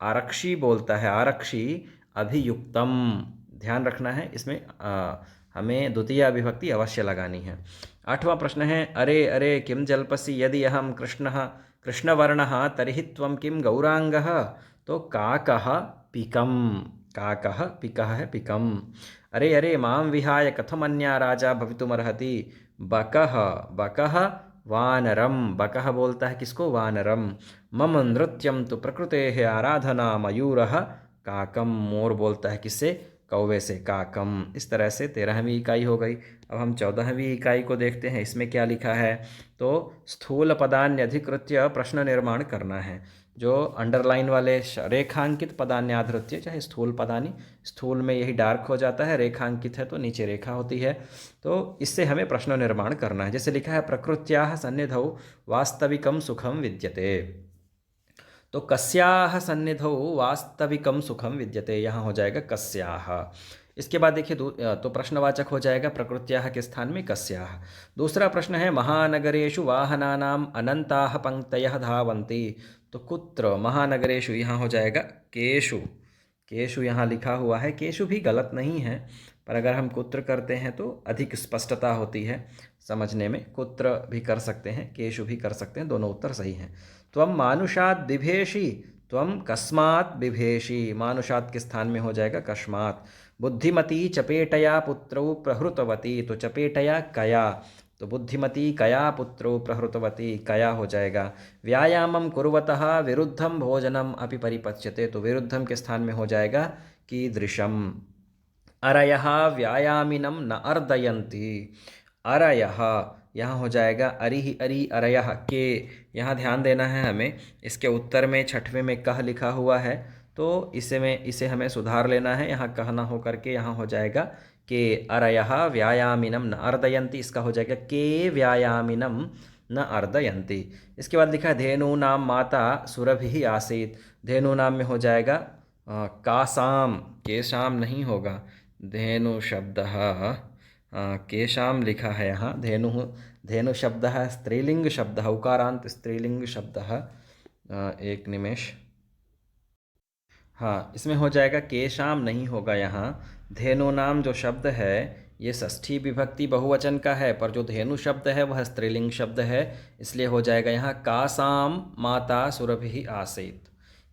आरक्षी बोलता है, आरक्षी अभियुक्तम, ध्यान रखना है इसमें हमें द्वितीया विभक्ति अवश्य लगानी है। 8वां प्रश्न है, अरे अरे किं जल्पसि यदि अहम कृष्णः कृष्णवर्णः तर्हि त्वं किं गौरांगः। तो काकः पिकम, काकः पिकः है पिकम। अरे अरे मां विहाय कथमन्या राजा भवितुमर्हति, बकः, बकः वानरम, बकः बोलता है किसको, वानरम। मम नृत्यम तो प्रकृतेः आराधना मयूरः काकम, मोर बोलता है किससे, कौवे से, काकम। इस तरह से 13वीं इकाई हो गई। अब हम 14वीं इकाई को देखते हैं, इसमें क्या लिखा है। तो स्थूल पदान्य अधिकृत्य प्रश्न निर्माण करना है। जो अंडरलाइन वाले रेखांकित पदान्याधृत्य, चाहे स्थूल पदानी, स्थूल में यही डार्क हो जाता है, रेखांकित है तो नीचे रेखा होती है, तो इससे हमें प्रश्न निर्माण करना है। जैसे लिखा है, प्रकृत्याः सन्निधौ वास्तविकं सुखम विद्यते। तो कस्याः सन्निधौ वास्तविकं सुखम विद्यते, यहाँ हो जाएगा कस्याः। इसके बाद देखिए तो प्रश्नवाचक हो जाएगा प्रकृत्याः के स्थान में कस्याः। दूसरा प्रश्न है, महानगरेषु वाहनानाम् अनंताः पंक्तयः धावन्ति। तो कुत्र, महानगरेषु, यहाँ हो जाएगा केषु, केषु यहाँ लिखा हुआ है, केषु भी गलत नहीं है, पर अगर हम कुत्र करते हैं तो अधिक स्पष्टता होती है समझने में। कुत्र भी कर सकते हैं, केषु भी कर सकते हैं, दोनों उत्तर सही हैं। त्वं मानुषात् बिभेषि, त्वं कस्मात् बिभेषि, मानुषात् के स्थान में हो जाएगा कस्मात्। बुद्धिमती चपेटया पुत्रौ प्रहृतवती, तो चपेटया कया, तो बुद्धिमती कया पुत्रौ प्रहृतवती, कया हो जाएगा। व्यायामं कुर्वतः विरुद्धं भोजनम अपि परिपच्यते, तो विरुद्धम के स्थान में हो जाएगा कीदृशम। अरयः व्यायामिनं न अर्दयन्ति, अरयः, यहाँ हो जाएगा अरि अरि अरयः के। यहाँ ध्यान देना है हमें, इसके उत्तर में छठवें में कह लिखा हुआ है, तो इसे हमें सुधार लेना है। यहाँ कह ना हो करके यहाँ हो जाएगा के अरयः व्यायामिनम न अर्दयन्ति, इसका हो जाएगा के व्यायामिनम न अर्दयन्ति। इसके बाद लिखा है धेनूनां माता सुरभिः आसीत्, धेनूनां में हो जाएगा कासाम, केशाम नहीं होगा, धेनु शब्द केशाम लिखा है यहाँ। धेनु शब्द स्त्रीलिंग शब्द, उकारांत स्त्रीलिंग शब्द। एक निमेष, हाँ इसमें हो जाएगा केशाम नहीं होगा यहाँ। धेनु नाम जो शब्द है ये षष्ठी विभक्ति बहुवचन का है, पर जो धेनु शब्द है वह स्त्रीलिंग शब्द है, इसलिए हो जाएगा यहाँ कासाम माता सुरभि आसीत।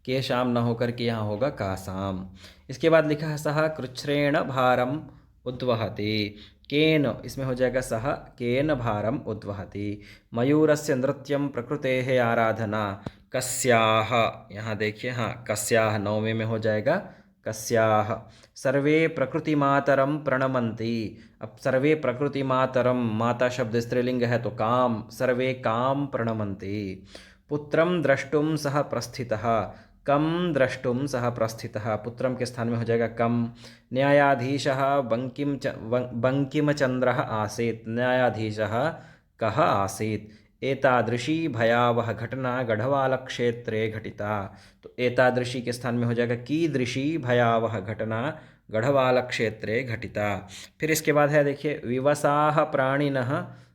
केशाम न होकर के यहाँ होगा कासाम। इसके बाद लिखा है सह कृच्छ्रेण भारम उद्वहति, केन, इसमें हो जाएगा सह केन भारम उद्वहति। मयूरस्य नृत्यम प्रकृतेः आराधना, कस्याः, यहाँ देखिए हाँ कस्याः नौवें में हो जाएगा कस्याः। सर्वे प्रकृति मातरम प्रणमन्ति, अब सर्वे प्रकृति मातरम, माता शब्द स्त्रीलिंग है तो काम, सर्वे काम प्रणमन्ति। पुत्रम द्रष्टुम सह प्रस्थितः, कम द्रष्टुम सह प्रस्थितः, पुत्रम के स्थान में हो जाएगा कम। न्यायाधीशः बंकिमचंद्रः आसीत्, न्यायाधीशः कः आसीत्। एतादृशी भयावह घटना गढ़वाल क्षेत्रे घटिता, तो एतादृशी के स्थान में हो जाएगा कीदृशी भयावह घटना गढ़वाल क्षेत्रे घटिता। फिर इसके बाद है देखिए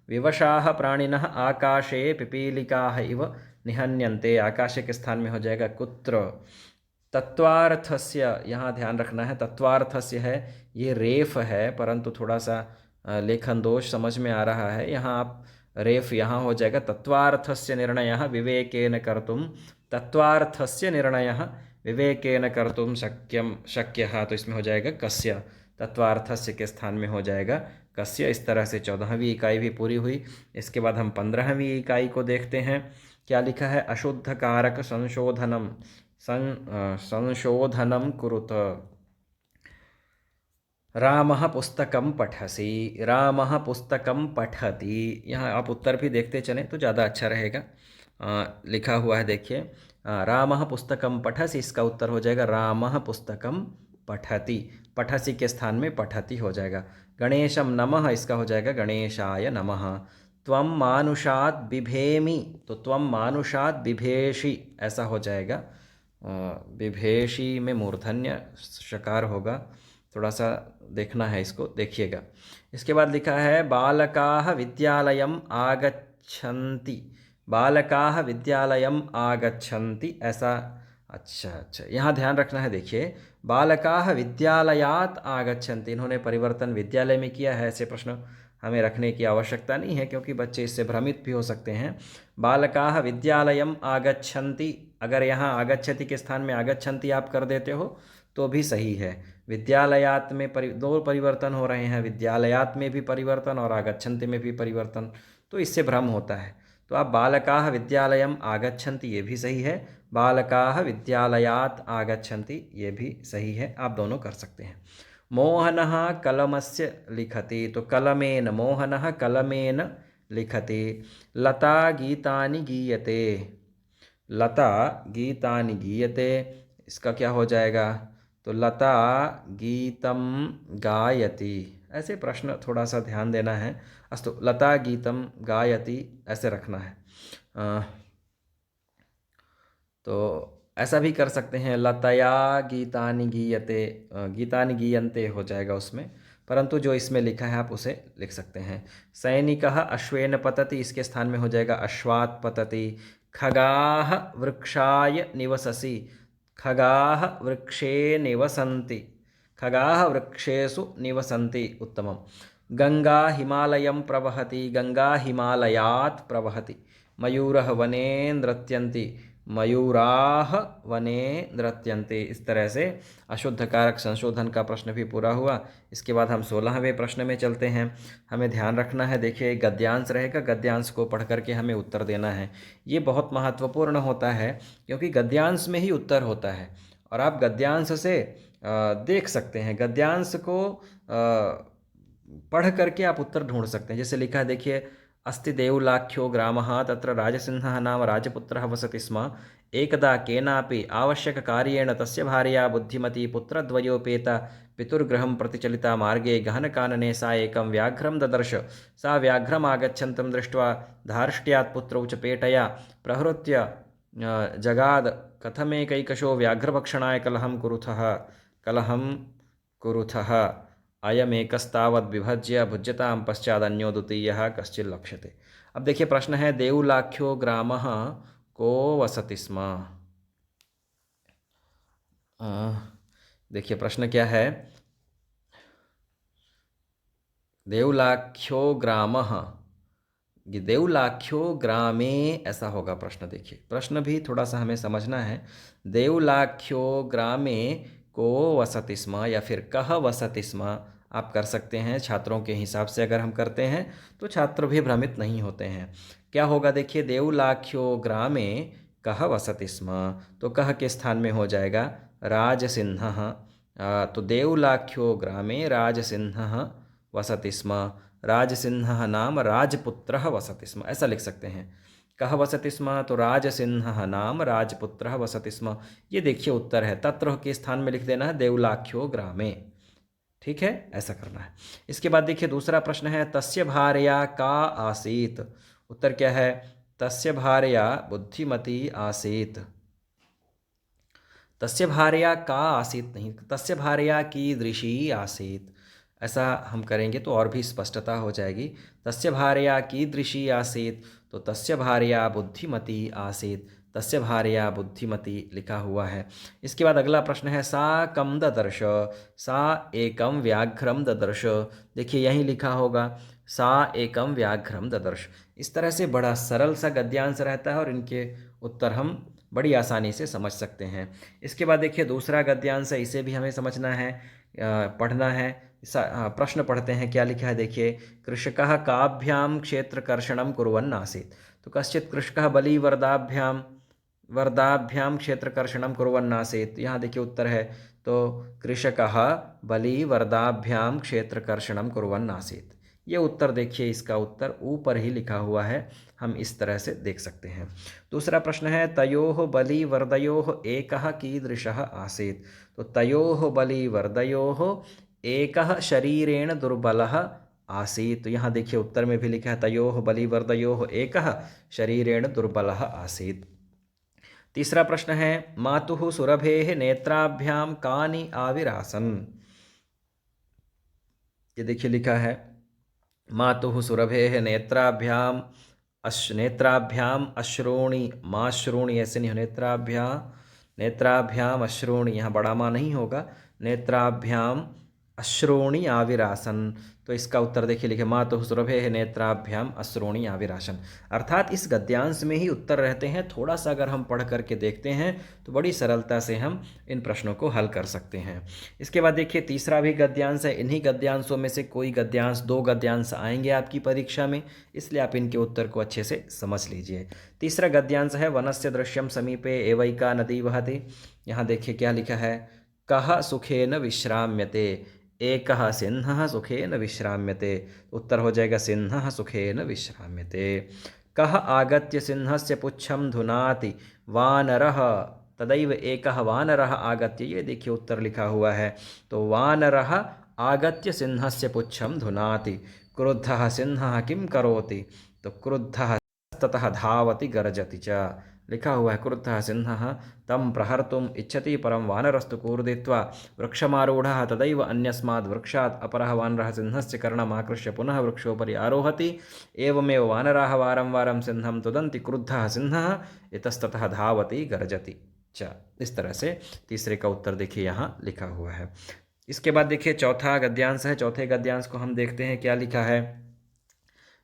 विवशाः प्राणिनः आकाशे पिपीलिकाः इव निहन्यन्ते, आकाशे के स्थान में हो जाएगा कुत्र। तत्वार्थस्य, यहाँ ध्यान रखना है तत्वार्थस्य है, ये रेफ है परंतु थोड़ा सा लेखन दोष समझ में आ रहा है, यहाँ आप रेफ यहाँ हो जाएगा तत्वार्थस्य निर्णयः विवेकेन कर्तुं, तत्वार्थस्य निर्णयः विवेकेन कर्तुं शक्यः, तो इसमें हो जाएगा कस्य, तत्वार्थस्य के स्थान में हो जाएगा कस्य। इस तरह से 14वीं इकाई भी पूरी हुई। इसके बाद हम 15वीं इकाई को देखते हैं। क्या लिखा है, अशुद्ध कारक संशोधनम कुरुत। रामः पुस्तकं पठसि, रामः पुस्तकं पठति, यहाँ आप उत्तर भी देखते चलें तो ज़्यादा अच्छा रहेगा। लिखा हुआ है देखिए रामः पुस्तकं पठसि, इसका उत्तर हो जाएगा रामः पुस्तकं पठति, पठसि के स्थान में पठति हो जाएगा। गणेशम नमः, इसका हो जाएगा गणेशाय नमः। त्वं मानुषात् बिभेमि, तो त्वं मानुषात् बिभेषि ऐसा हो जाएगा। बिभेषि में मूर्धन्य शकार होगा, थोड़ा सा देखना है इसको, देखिएगा। इसके बाद लिखा है बालकाः विद्यालयम् आगच्छन्ति, बालकाः विद्यालयम् आगच्छन्ति ऐसा। अच्छा, यहाँ ध्यान रखना है, देखिए बालकाः विद्यालयात् आगच्छन्ति, इन्होंने परिवर्तन विद्यालय में किया है, ऐसे प्रश्न हमें रखने की आवश्यकता नहीं है क्योंकि बच्चे इससे भ्रमित भी हो सकते हैं। बालकाः विद्यालयम् आगच्छन्ति, अगर यहाँ आगच्छति के स्थान में आगच्छन्ति आप कर देते हो तो भी सही है। विद्यालयात में दो परिवर्तन हो रहे हैं, विद्यालयात में भी परिवर्तन और आगच्छन्ति में भी परिवर्तन, तो इससे भ्रम होता है। तो आप बालकाः विद्यालयम् आगच्छन्ति ये भी सही है, बालकाः विद्यालयात् आगच्छन्ति ये भी सही है, आप दोनों कर सकते हैं। मोहनः कलमस्य लिखति, तो कलमेन, मोहनः कलमेन लिखति। लता गीतानि गीयते, लता गीतानि गीयते, इसका क्या हो जाएगा, तो लता गीतम गायति, ऐसे प्रश्न थोड़ा सा ध्यान देना है। अस्तु, लता गीतम गायति ऐसे रखना है। तो ऐसा भी कर सकते हैं, लतया गीतानि गीयते, गीतानि गीयन्ते हो जाएगा उसमें, परंतु जो इसमें लिखा है आप उसे लिख सकते हैं। सैनिकः अश्वेन पतति, इसके स्थान में हो जाएगा अश्वात् पतति। खगाः वृक्षाय निवससि, खगाः वृक्षे निवसन्ति, खगाः वृक्षेषु निवसन्ति, उत्तमम्। गंगा हिमालयं प्रवहति, गंगा हिमालयात् प्रवहति। मयूरः वने नृत्यन्ति, मयूराः वने नृत्यन्ते। इस तरह से अशुद्ध कारक संशोधन का प्रश्न भी पूरा हुआ। इसके बाद हम 16वें प्रश्न में चलते हैं। हमें ध्यान रखना है, देखिए गद्यांश रहेगा, गद्यांश को पढ़ करके हमें उत्तर देना है। ये बहुत महत्वपूर्ण होता है क्योंकि गद्यांश में ही उत्तर होता है और आप गद्यांश से देख सकते हैं, गद्यांश को पढ़ करके आप उत्तर ढूंढ सकते हैं। जैसे लिखा है देखिए, अस्ति देवलाख्यो ग्रामः तत्र राजसिंहः नाम राजपुत्रः वसति स्म। एकदा केनापि आवश्यककार्येण तस्य भार्या बुद्धिमती पुत्रद्वयोपेता पितुर्गृहं प्रति चलिता मार्गे गहनकानने सा एकं व्याघ्रं ददर्श। सा व्याघ्रम् आगच्छन्तं दृष्ट्वा धार्ष्ट्यात् पुत्रौ च पेटया प्रहृत्य जगाद। कथमेकैकशो व्याघ्रभक्षणाय कलहं कुरुथः अयमेकस्तावद् विभज्य भुज्यतां पश्चादन्यो द्वितीयः कश्चित् लक्ष्यते। अब देखिए प्रश्न है, देवलाख्यो ग्रामः को वसति स्म। देखिए प्रश्न क्या है, देवलाख्यो ग्रामः, ये देवलाख्यो ग्रामे ऐसा होगा प्रश्न। देखिए प्रश्न भी थोड़ा सा हमें समझना है। देवलाख्यो ग्रामे को वसति स्म या फिर कह वसति स्म आप कर सकते हैं। छात्रों के हिसाब से अगर हम करते हैं तो छात्र भी भ्रमित नहीं होते हैं। क्या होगा देखिए, देवलाख्यो ग्रामे कह वसति स्म, तो कह के स्थान में हो जाएगा राजसिंहः। तो देवलाख्यो ग्रामे राजसिंहः वसति स्म। राजसिंहः नाम राजपुत्रः वसति स्म, ऐसा लिख सकते हैं। कः वसति स्म, तो राजसिंहः नाम राजपुत्रः वसति स्म। ये देखिए उत्तर है, तत्र के स्थान में लिख देना है देवलाख्यो ग्रामे। ठीक है, ऐसा करना है। इसके बाद देखिए दूसरा प्रश्न है, तस्य भार्या का आसीत। उत्तर क्या है, तस्य भार्या बुद्धिमती आसीत। तस्य भार्या का आसीत नहीं, तस्य भार्या कीदृशी आसीत, ऐसा हम करेंगे तो और भी स्पष्टता हो जाएगी। तस्य भार्या कीदृशी आसीत, तो तस्य भार्या बुद्धिमती आसीत। तस्य भार्या बुद्धिमती लिखा हुआ है। इसके बाद अगला प्रश्न है, सा कम ददर्श। सा एकम व्याघ्रम ददर्श। देखिए यहीं लिखा होगा सा एकम व्याघ्रम ददर्श। इस तरह से बड़ा सरल सा गद्यांश रहता है और इनके उत्तर हम बड़ी आसानी से समझ सकते हैं। इसके बाद देखिए दूसरा गद्यांश है, इसे भी हमें समझना है, पढ़ना है। प्रश्न पढ़ते हैं, क्या लिखा है देखिए, कृषकः काभ्याम क्षेत्रकर्षणं कुर्वन् आसीत्। तो कश्चित् कृषकः वर्दाभ्याम क्षेत्रकर्षणं कुर्वन् आसीत्। यहाँ देखिए उत्तर है, तो कृषकः बलिवर्दाभ्याम क्षेत्रकर्षणं कुर्वन् आसीत्। ये उत्तर देखिए, इसका उत्तर ऊपर ही लिखा हुआ है, हम इस तरह से देख सकते हैं। दूसरा प्रश्न है, तयोः बलिवर्दयोः एकः कीदृशः आसीत्। तो तयोः बलिवर्दयोः एकः शरीरेण दुर्बलः आसीत्। तो यहाँ देखिए उत्तर में भी लिखा है, तयोः बलिवर्दयोः एकः शरीरेण दुर्बलः आसीत्। तीसरा प्रश्न है, मातुः सुरभेः नेत्राभ्याम कानि आविरासन्। ये देखिए लिखा है, मातुः सुरभेः नेत्राभ्याम अश्रूणि माश्रूणि, ऐसे नहीं, नेत्राभ्याम अश्रूणि, यहाँ बड़ा माँ नहीं होगा, नेत्राभ्याम अश्रूणि आविरासन। तो इसका उत्तर देखिए लिखे, मातुः सुरभेः नेत्राभ्याम अश्रूणि आविरासन। अर्थात इस गद्यांश में ही उत्तर रहते हैं। थोड़ा सा अगर हम पढ़ करके देखते हैं तो बड़ी सरलता से हम इन प्रश्नों को हल कर सकते हैं। इसके बाद देखिए तीसरा भी गद्यांश है। इन्हीं गद्यांशों में से कोई गद्यांश, दो गद्यांश आएंगे आपकी परीक्षा में, इसलिए आप इनके उत्तर को अच्छे से समझ लीजिए। तीसरा गद्यांश है, वनस्य दृश्यम समीपे एवैका नदी वहति। यहाँ देखिए क्या लिखा है, कः सुखेन विश्राम्यते, एकः सिंहः सुखेन विश्राम्यते। उत्तर हो जाएगा सिंहः सुखेन विश्राम्यते। कः आगत्य सिंहस्य पुच्छं धुनाति वानरः तदैव एकः वानरः आगत्य। ये देखिए उत्तर लिखा हुआ है, तो वानरः आगत्य सिंहस्य पुच्छं धुनाति। क्रुद्धः सिंहः किं करोति, तो क्रुद्धः ततः धावति गर्जति च। लिखा हुआ है, क्रुद्धः सिंहः तं प्रहर्तुम् इच्छति परं वानरस्तु कूर्दित्वा वृक्षमारूढः तदैव अन्यस्माद् वृक्षात् अपरः वानरः सिंहस्य कर्णम् आकृष्य पुनः वृक्षोपरि आरोहति। एवमेव वानराः वारं वारं सिंहं तुदन्ति, क्रुद्धः सिंहः इतस्ततः धावति गर्जति च। इस तरह से तीसरे का उत्तर देखिए यहाँ लिखा हुआ है। इसके बाद देखिए चौथा गद्यांश है। चौथे गद्यांश को हम देखते हैं, क्या लिखा है,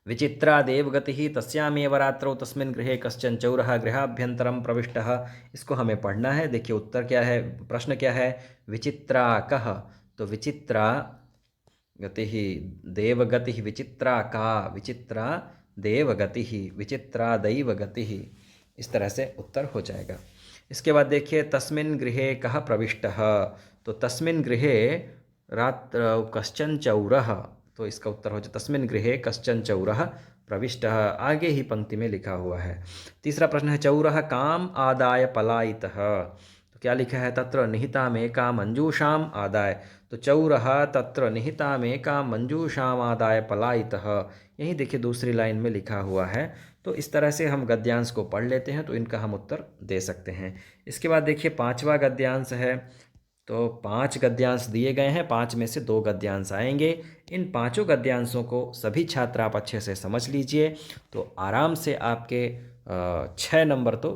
विचित्रा देवगतिः तस्यामेव रात्रौ तस्मिन् गृहे कश्चन चौरः गृहाभ्यन्तरं प्रविष्टः। इसको हमें पढ़ना है। देखिए उत्तर क्या है, प्रश्न क्या है, विचित्रा कः, तो विचित्रा गतिः देवगतिः, विचित्रा का, विचित्रा देवगतिः, विचित्रा दैवगतिः। इस तरह से उत्तर हो जाएगा। इसके बाद देखिए तस्मिन् गृहे कः प्रविष्टः, तो तस्मिन् गृहे रात्रौ कश्चन चौरः, तो इसका उत्तर हो जाए तस्मिन् गृहे कश्चन चौरः प्रविष्टः, आगे ही पंक्ति में लिखा हुआ है। तीसरा प्रश्न है चौरः काम आदाय पलायितः, तो क्या लिखा है तत्र निहितामेका मंजूषाम आदाय, तो चौरः तत्र निहितामेका मंजूषाम आदाय पलायितः, यही देखिए दूसरी लाइन में लिखा हुआ है। तो इस तरह से हम गद्यांश को पढ़ लेते हैं तो इनका हम उत्तर दे सकते हैं। इसके बाद देखिए पांचवा गद्यांश है, तो 5 गद्यांश दिए गए हैं, 5 में से 2 गद्यांश आएंगे। इन पांचों गद्यांशों को सभी छात्र आप अच्छे से समझ लीजिए, तो आराम से आपके 6 नंबर तो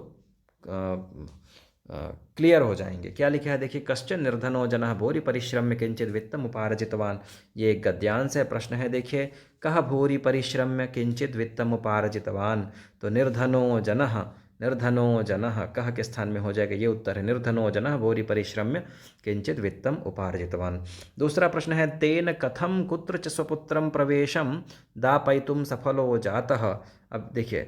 क्लियर हो जाएंगे। क्या लिखा है देखिए, कश्चन निर्धनो जनः भूरि परिश्रम्य किंचित वित्तम उपार्जितवान, ये एक गद्यांश है। प्रश्न है देखिए, कह भूरि परिश्रम्य किंचित वित्तम उपार्जितवान, तो निर्धनो जनः, निर्धनो जनः कह के स्थान में हो जाएगा, ये उत्तर है। निर्धनो जनः भूरि परिश्रम्य किंचित वित्तम उपार्जितवान। दूसरा प्रश्न है, तेन कथम कुत्र च स्वपुत्रम प्रवेशम दापयितुम सफलो जातः। अब देखिए,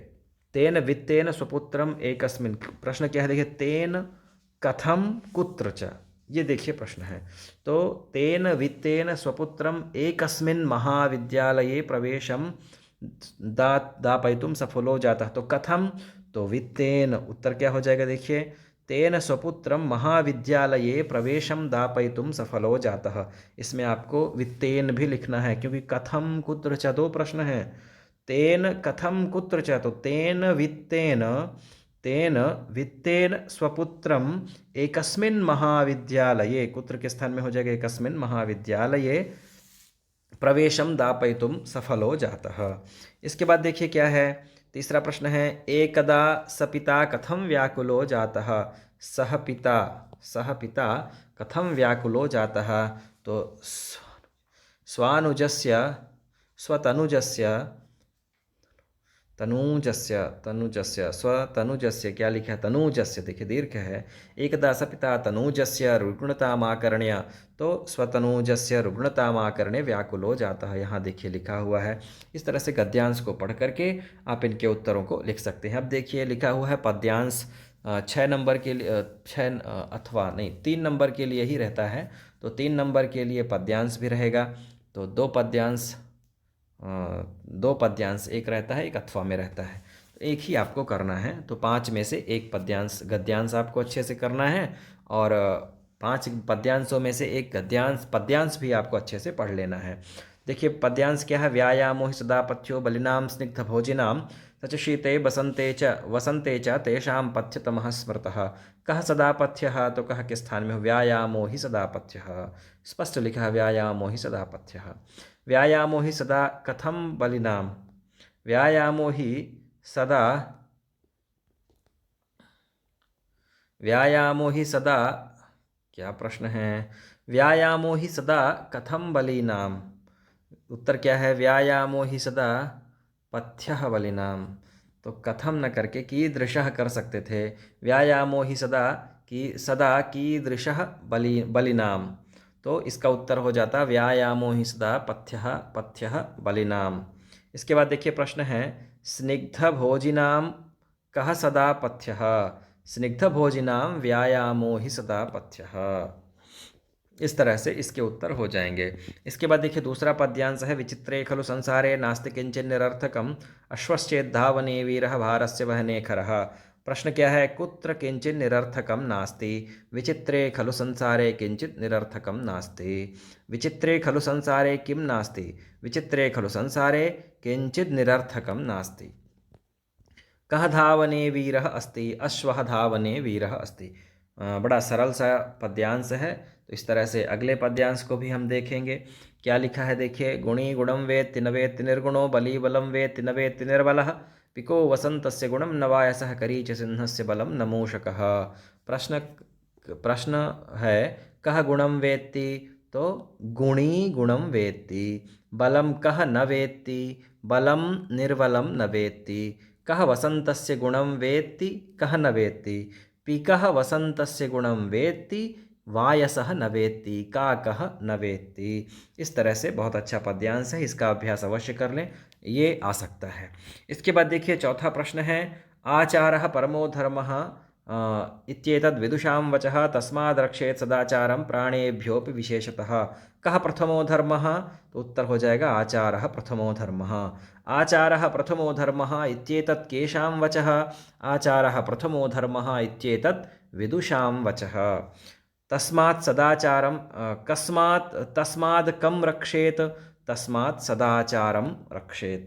तेन वित्तेन स्वपुत्रम एकस्मिन्, प्रश्न क्या है देखिए, तेन कथम कुत्र च, ये देखिए प्रश्न है। तो तेन वित्तेन स्वपुत्रम एकस्मिन् महाविद्यालये प्रवेशम दापयितुम सफलो जाता, तो कथम, तो वित्तेन, उत्तर क्या हो जाएगा देखिए, तेन स्वपुत्रम महाविद्यालये प्रवेशम दापयितुम सफलो जातः। इसमें आपको वित्तेन भी लिखना है क्योंकि कथम कुत्र च 2 प्रश्न है। तेन कथम कुत्र च, तो तेन वित्तेन, तेन वित्तेन स्वपुत्रम एकस्मिन् महाविद्यालये, कुत्र के स्थान में हो जाएगा एकस्मिन् महाविद्यालये प्रवेशम दापयितुम सफलो जातः। इसके बाद देखिए क्या है, तीसरा प्रश्न है, एकदा सपिता कथम व्याकुलो जातः, सह पिता, सह पिता कथम व्याकुलो जातः, तो स्वानुजस्य स्वतनुजस्य तनूजस्य, तनुजस्य स्वतनुजस्य, क्या लिखा है तनूजस्य, देखिए दीर्घ है। एकदा सपिता तनूजस्य रुग्णतामाकर्ण्य, तो स्वतनूजस्य रुग्णतामाकर्ण्य व्याकुलो जाता है, यहाँ देखिए लिखा हुआ है। इस तरह से गद्यांश को पढ़ करके आप इनके उत्तरों को लिख सकते हैं। अब देखिए लिखा हुआ है पद्यांश 6 नंबर के लिए, 6 अथवा नहीं 3 नंबर के लिए ही रहता है, तो 3 नंबर के लिए पद्यांश भी रहेगा। तो 2 पद्यांश, एक रहता है एक अथवा में रहता है, तो एक ही आपको करना है। तो 5 में से एक पद्यांश गद्यांश आपको अच्छे से करना है, और 5 पद्यांशों में से एक पद्यांश भी आपको अच्छे से पढ़ लेना है। देखिए पद्यांश क्या है, व्यायामो हि सदा पथ्यो बलिनाम स्निग्ध भोजिनाम सच शीते वसंते च तेषां पथ्यतमः स्मृतः। कह सदा पथ्यः, तो कह के स्थान में व्यायामो हि सदा पथ्यः, स्पष्ट लिखा है व्यायामो हि सदा पथ्यः। व्यायामो हि सदा कथम बलिनाम, व्यायामो ही सदा, व्यायामो ही सदा, क्या प्रश्न है, व्यायामो ही सदा कथम बलिनाम, उत्तर क्या है, व्यायामो ही सदा पथ्यः बलिनाम, तो कथम न करके कीदृशः कर सकते थे। व्यायामो ही सदा कीदृशः बलिनाम, तो इसका उत्तर हो जाता व्यायामो ही सदा पथ्यः बलिनाम। इसके बाद देखिए प्रश्न है, स्निग्ध भोजिनाम कह सदा पथ्यः, स्निग्ध भोजिनाम व्यायामो ही सदा पथ्यः। इस तरह से इसके उत्तर हो जाएंगे। इसके बाद देखिए दूसरा पद्यांश है, विचित्रे खलु संसारे नास्ति किंचित् निरर्थकम अश्वश्चेद्धावने वीरः भारस्य वहने खरः। प्रश्न क्या है, कुत्र किंचित् निरर्थकम नास्ति, विचित्रे खलु संसारे किंचित् निरर्थकम नास्ति, विचित्रे खलु संसारे किम नास्ति, विचित्रे खलु संसारे किंचित् निरर्थकम नास्ति। कह धावने वीरः अस्ति, अश्वः धावने वीरः अस्ति। बड़ा सरल सा पद्यांश है। तो इस तरह से अगले पद्यांश को भी हम देखेंगे। क्या लिखा है देखिए, गुणी गुणम वेत्ति न वेत्ति निर्गुणो बली बलम वेत्ति न वेत्ति निर्बलः पिको वसंतस्य गुणम नवायसः करीच सिंहस्य बलम न मूषकः। प्रश्न है, कह गुणम वेत्ति, तो गुणी गुणम वेत्ति, बलम कह न वेत्ति, बलम निर्बलम न वेत्ति, कह वसंतस्य गुणम वेत्ति, कह न वेत्ति, पिकः वसंतस्य गुणम वेत्ति, वायसः न वेत्ति, काकः न वेत्ति। इस तरह से बहुत अच्छा पद्यांश है, इसका अभ्यास अवश्य कर लें, ये आ सकता है। इसके बाद देखिए चौथा प्रश्न है, आचारः परमो धर्मः इत्येतद् विदुषां वचः तस्माद् रक्षेत् सदाचारं प्राणेभ्योऽपि विशेषतः। कः प्रथमो धर्मः? तो उत्तर हो जाएगा आचारः प्रथमो धर्मः। आचारः प्रथमो धर्मः इत्येतत् केषां वचः? आचारः प्रथमो धर्मः इत्येतत् विदुषां वचः। तस्मात् सदाचारं कस्मात् तस्माद् कं रक्षेत? तस्मात् सदाचारम रक्षेत।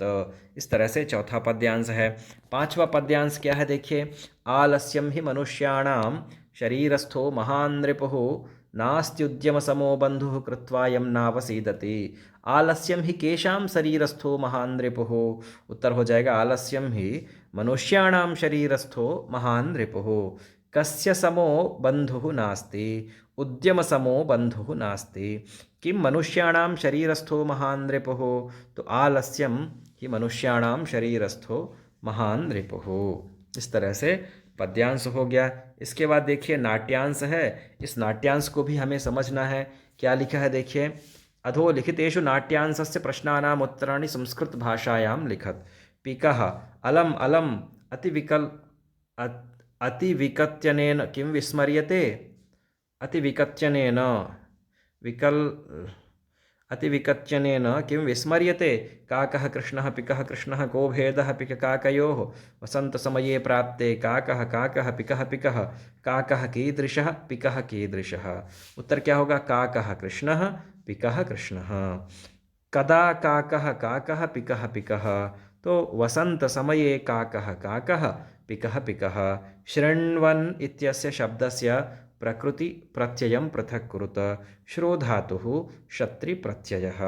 इस तरह से चौथा पद्यांश है। पांचवा पद्यांश क्या है देखिए, आलस्यम ही मनुष्याणाम शरीरस्थो महान् नृपुः नास्त्युद्यम समो बंधुः कृत्वा यम नावसीदति। आलस्यम ही केशाम शरीरस्थो महान् नृपुः? उत्तर हो जाएगा आलस्यम ही मनुष्याणाम शरीरस्थो महान् नृपुः। कस्य समो बंधुः नास्ति? उद्यम समो बंधुः नास्ति। किम मनुष्याणाम शरीरस्थो महान् नृपुः? तो आलस्यम ही मनुष्याणाम शरीरस्थो महान् नृपुः। इस तरह से पद्यांश हो गया। इसके बाद देखिए नाट्यांश है। इस नाट्यांश को भी हमें समझना है। क्या लिखा है देखिए, अधोलिखितेषु नाट्यांशस्य प्रश्नानाम् उत्तराणि संस्कृत भाषायां लिखत। पिकः अलम अलम अतिविकत्यनेन किं विस्मर्यते? अतिविकत्यनेन विकल अतिविकत्यनेन किं विस्मर्यते? काकः कृष्णः पिकः कृष्णः को भेदः पिककाकयोः? वसन्तसमये प्राप्ते काकः काकः पिकः पिकः काकः कीदृशः पिकः कीदृशः? उत्तर क्या होगा? काकः कृष्णः पिकः कृष्णः। कदा काकः काकः पिकः पिकः? तो वसन्तसमये काकः काकः पिकः पिकः। शृण्वन् इत्यस्य शब्दस्य प्रकृति प्रत्ययम पृथक कुरुत। श्रो धातुः क्षत्रि प्रत्ययः।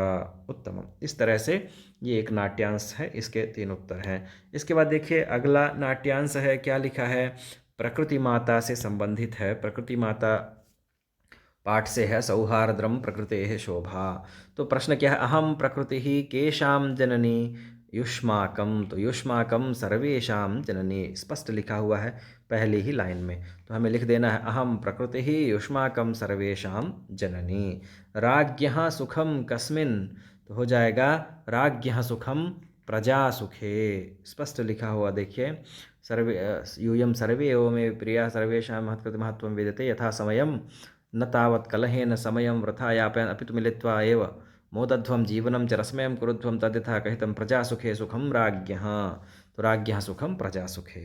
उत्तमम। इस तरह से ये एक नाट्यांश है, इसके 3 उत्तर हैं। इसके बाद देखिए अगला नाट्यांश है। क्या लिखा है? प्रकृति माता से संबंधित है। प्रकृति माता पाठ से है सौहार्द्रम प्रकृतेः शोभा। तो प्रश्न क्या है? अहम प्रकृति ही केशाम जननी युष्माकम। तो युष्माकम सर्वेशाम जननी स्पष्ट लिखा हुआ है पहली ही लाइन में। तो हमें लिख देना है अहम प्रकृति ही युष्माकम सर्वेशाम जननी। राज्ञः सुखम कस्मिन्? तो हो जाएगा राज्ञः सुखम प्रजा सुखे। स्पष्ट लिखा हुआ देखिए, सर्वे यूयम सर्वे एवं प्रिया सर्वेषां महत्कृति महत्वं विदते यथा समयम न तावत् कलहेन समयं वृथा यापयन् अपि तु मिलित्वा एव मोदध्वं जीवनं च रसमयं कुरुध्वं तद्यथा कहितं प्रजासुखे सुखं राज्ञः। तो राज्ञः सुखम प्रजा सुखे।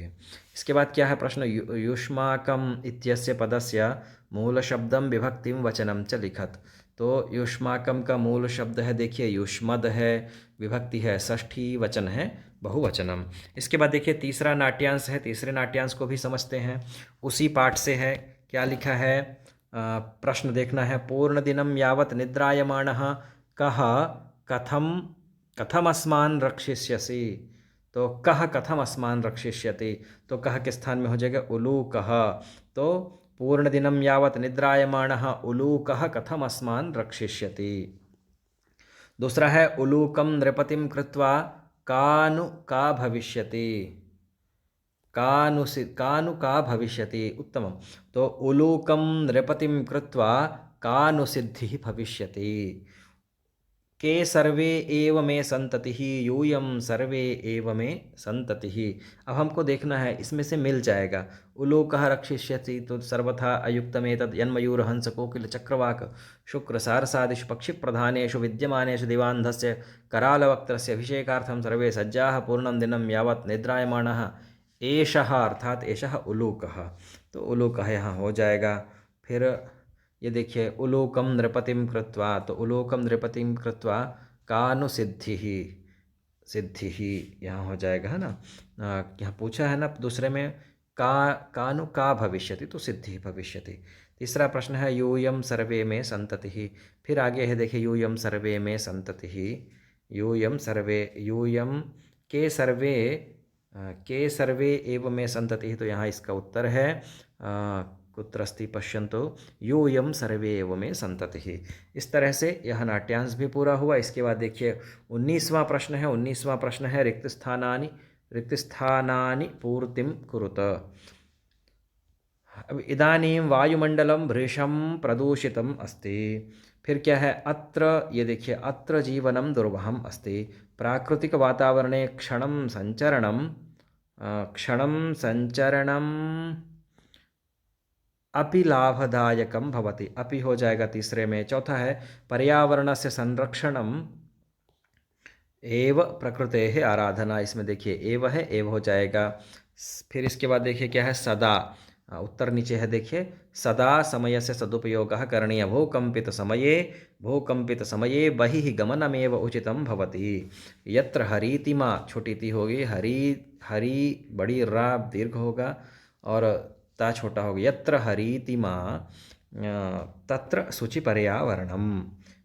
इसके बाद क्या है प्रश्न? युष्माकम इत्यस्य पदस्य मूल शब्दम विभक्तिम वचनम च लिखत। तो युष्माकम का मूल शब्द है देखिए युष्मद है, विभक्ति है षष्ठी, वचन है बहुवचनम। इसके बाद देखिए तीसरा नाट्यांश है। तीसरे नाट्यांश को भी समझते हैं, उसी पाठ से है। क्या लिखा है? प्रश्न देखना है। पूर्ण दिनम यावत निद्रायमाणः कः कथमस्मान् रक्षिष्यसि? तो कः कथमस्मान् रक्षिष्यति? तो कः के स्थान में हो जाएगा उलूकः। तो पूर्ण दिनम यावत निद्रायमाणः उलूकः कथमस्मान् रक्षिष्यति। दूसरा है उलूकम नृपतिम कृत्वा कानु का भविष्यति? कानु का भविष्यति। उत्तमम। तो उलूकम नृपतिम कृत्वा कानु सिद्धिः भविष्यति। के सर्वे एव मे संततिः यूयम सर्वे एव मे संततिः। अब हमको देखना है इसमें से मिल जाएगा। उलोकः रक्षिष्यति तो सर्वथा अयुक्तमेतद् यन्मयूरहंस कोकिल चक्रवाक शुक्र सारसादिषु पक्षिप्रधानेषु विद्यमानेषु दिवान्धस्य करालवक्त्रस्य अभिषेकार्थं सर्वे सज्जाः पूर्णं दिनं यावत् निद्रायमाणः एषः अर्थात एषः उलूकः। तो उलूकः यहाँ हो जाएगा। फिर ये देखिए उलूकम नृपतिम कृत्वा। तो उलूकम नृपतिम कृत्वा कानु सिद्धिः, सिद्धिः यहाँ हो जाएगा है ना। यहाँ पूछा है ना दूसरे में कानु का भविष्यति, तो सिद्धि भविष्यति। तीसरा प्रश्न है यूयम सर्वे में संततिः। फिर आगे है देखिए यूयम सर्वे में संततिः, यूयम सर्वे, यूयम के सर्वे एव में संततिः। तो यहाँ इसका उत्तर है कुत्र अस्ति पश्यन्तु यूयम सर्वे एव में संततिः। इस तरह से यह नाट्यांश भी पूरा हुआ। इसके बाद देखिए 19वां प्रश्न है। 19वां प्रश्न है रिक्त स्थानानि पूर्तिम कुरुत। अब इदानीं वायुमंडलम भृशम प्रदूषितम अस्ति। फिर क्या है? अत्र, ये देखिए अत्र जीवनम दुर्वहम अस्ति। प्राकृतिक वातावरणे क्षणं संचरणम अपि लाभदायकं भवति, अपि हो जाएगा तीसरे में। चौथा है पर्यावरणस्य संरक्षणम एव प्रकृतेः आराधना, इसमें देखिए एव है, एव हो जाएगा। फिर इसके बाद देखिए क्या है, सदा, उत्तर नीचे है देखिए, सदा समयस्य सदुपयोगः करणीयः, भूकंपित समये बहिः गमनमेव उचितं भवति। यत्र हरीतिमा, छोटी ती होगी, हरी हरी बड़ी रा दीर्घ होगा और ता छोटा होगा, यत्र हरीतिमा तत्र शुचि पर्यावरणम।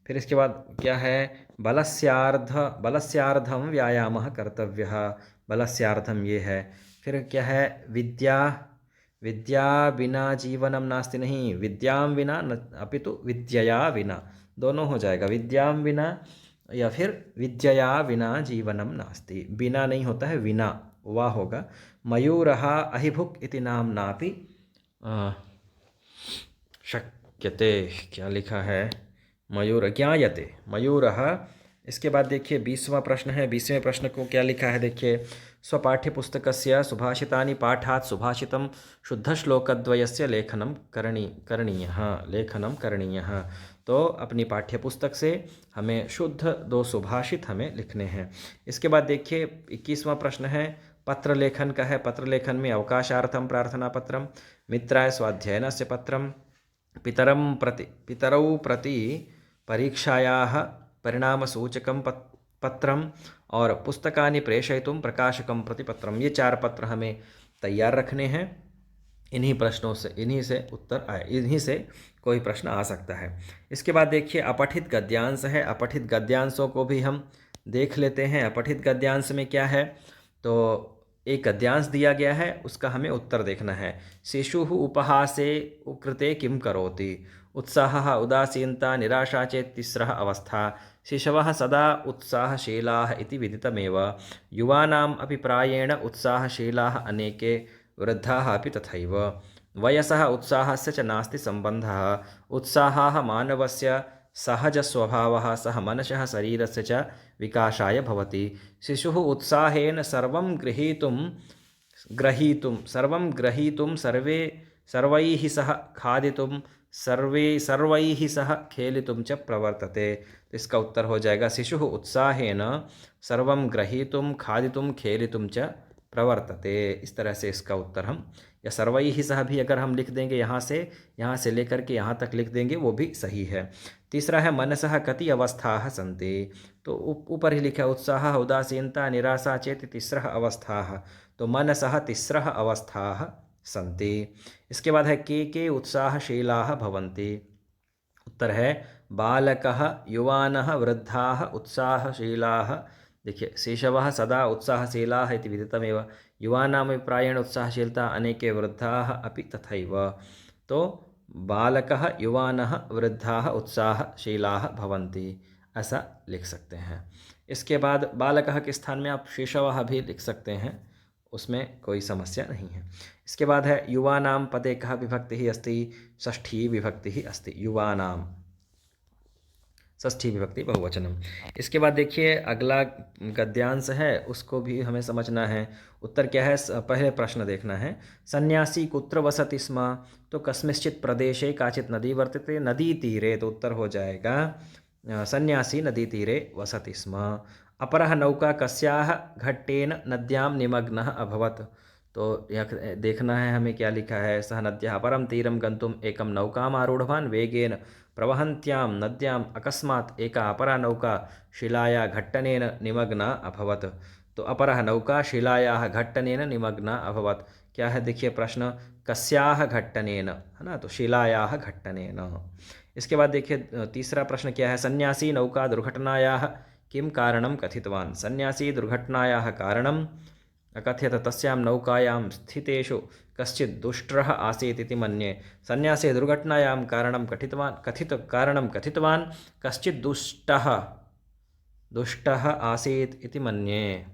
फिर इसके बाद क्या है, बलस्यार्धम व्यायामः कर्तव्यः, बलस्यार्धम ये है। फिर क्या है, विद्या विद्या बिना जीवनम नास्ति, नहीं, विद्याम विना न अपितु विद्यया विना, दोनों हो जाएगा, विद्याम विना या फिर विद्यया विना जीवनम नास्ति, बिना नहीं होता है, विना वाह होगा। मयूरः अहिभुक् इति नाम्नापि शक्यते, क्या लिखा है, मयूर ज्ञायते, मयूरः। इसके बाद देखिए 20वां प्रश्न है, 20वें प्रश्न को क्या लिखा है देखिए, स्वपाठ्यपुस्तकस्य सुभाषितानि पाठात् सुभाषितं शुद्धश्लोकद्वयस्य लेखनं करणीयः। तो अपनी पाठ्यपुस्तक से हमें शुद्ध 2 सुभाषित हमें लिखने हैं। इसके बाद देखिए 21वां प्रश्न है, पत्र लेखन का है। पत्र लेखन में अवकाशार्थं प्रार्थना पत्रम, मित्राय स्वाध्ययनस्य पत्रम, पितरौ प्रति परीक्षायाः परिणामसूचकं पत्रम और पुस्तकानि प्रेषयितुं प्रकाशकं प्रति पत्रम, ये 4 पत्र हमें तैयार रखने हैं। इन्हीं प्रश्नों से, इन्हीं से उत्तर आए, इन्हीं से कोई प्रश्न आ सकता है। इसके बाद देखिए अपठित गद्यांश है, अपठित गद्यांशों को भी हम देख लेते हैं। अपठित गद्यांश में क्या है, तो एक गद्यांश दिया गया है, उसका हमें उत्तर देखना है। शिशुः उपहासे कृते किं करोति, उत्साहः, उदासीनता, निराशा चेत् तिस्रः अवस्था। शिशवः सदा उत्साहशीलाः इति विदितमेव, युवानाम् अपि प्रायेण उत्साहशीलाः अनेके, वृद्धाः अपि तथैव। वयसः उत्साहस्य च नास्ति सम्बन्धः, उत्साहः मानवस्य सहजस्वभावः, सः मनसः शरीरस्य च विकासाय भवति। शिशुः उत्साहेन सर्वं ग्रहीतुं सर्वैः सह खादितुं सर्वैः सह खेलितुं च प्रवर्तते। तो इसका उत्तर हो जाएगा, शिशुः उत्साहेन सर्वं ग्रहीतुं खादितुं खेलितुं च प्रवर्तते। इस तरह से इसका उत्तर हम, या सर्वैः सह भी अगर हम लिख देंगे, यहाँ से लेकर के यहाँ तक लिख देंगे, वो भी सही है। तीसरा है मनसः कति अवस्थाः सन्ति, तो ऊपर ही लिखा उत्साह, उदासीनता, निराशा चेत् तिस्रः अवस्थाः, तो मनसः तिस्रः अवस्थाः सन्ति। इसके बाद है के उत्साहशीलाः भवन्ति, उत्तर है बालकः, युवानः, वृद्धाः उत्साहशीलाः। देखिए शिशवः सदा उत्साहशीलाः इति विदितमेव, युवानामपि प्रायेण उत्साहशीलता, अनेके वृद्धाः अपि तथैव। तो बालकः, युवानः, वृद्धाः उत्साहशीलाः भवन्ति, ऐसा लिख सकते हैं। इसके बाद बालकः के स्थान में आप शिशवः भी लिख सकते हैं, उसमें कोई समस्या नहीं है। इसके बाद है युवानां पदे कः विभक्तिः अस्ति, षष्ठी विभक्तिः अस्ति, युवानां षष्ठी विभक्ति बहुवचनम। इसके बाद देखिए अगला गद्यांश है, उसको भी हमें समझना है। उत्तर क्या है, पहले प्रश्न देखना है। सन्यासी कुत्र वसति स्म, तो कस्मिंश्चित् प्रदेशे काचित् नदी वर्तते, नदी तीरे, तो उत्तर हो जाएगा सन्यासी नदी तीरे वसति स्म। अपरः नौका कस्याः घट्टेन नद्यां निमग्नः अभवत्, तो यह देखना है हमें क्या लिखा है। सः नद्याः परं तीरं गन्तुम् एकं नौकाम् आरूढवान्, वेगेन प्रवहन्त्यां नद्याम् अकस्मात् एका अपरा नौका शिलाया घट्टनेन निमग्ना अभवत्, तो अपरः नौका शिलायाः घट्टनेन निमग्ना अभवत्। क्या है देखिए प्रश्न, कस्याः घट्टनेन, है ना, तो शिलायाः घट्टनेन। इसके बाद देखिए तीसरा प्रश्न क्या है, सन्यासी नौका दुर्घटनायाः किं कारणं कथितवान्, सन्यासी दुर्घटनायाः कारणं अकथयत, तस्यां नौकायां स्थितेषु कश्चित् दुष्टः आसीत् इति मन्ये। सन्यासी दुर्घटनायां कारणं कथितवान्, कश्चित् दुष्टः आसीत् इति मन्ये।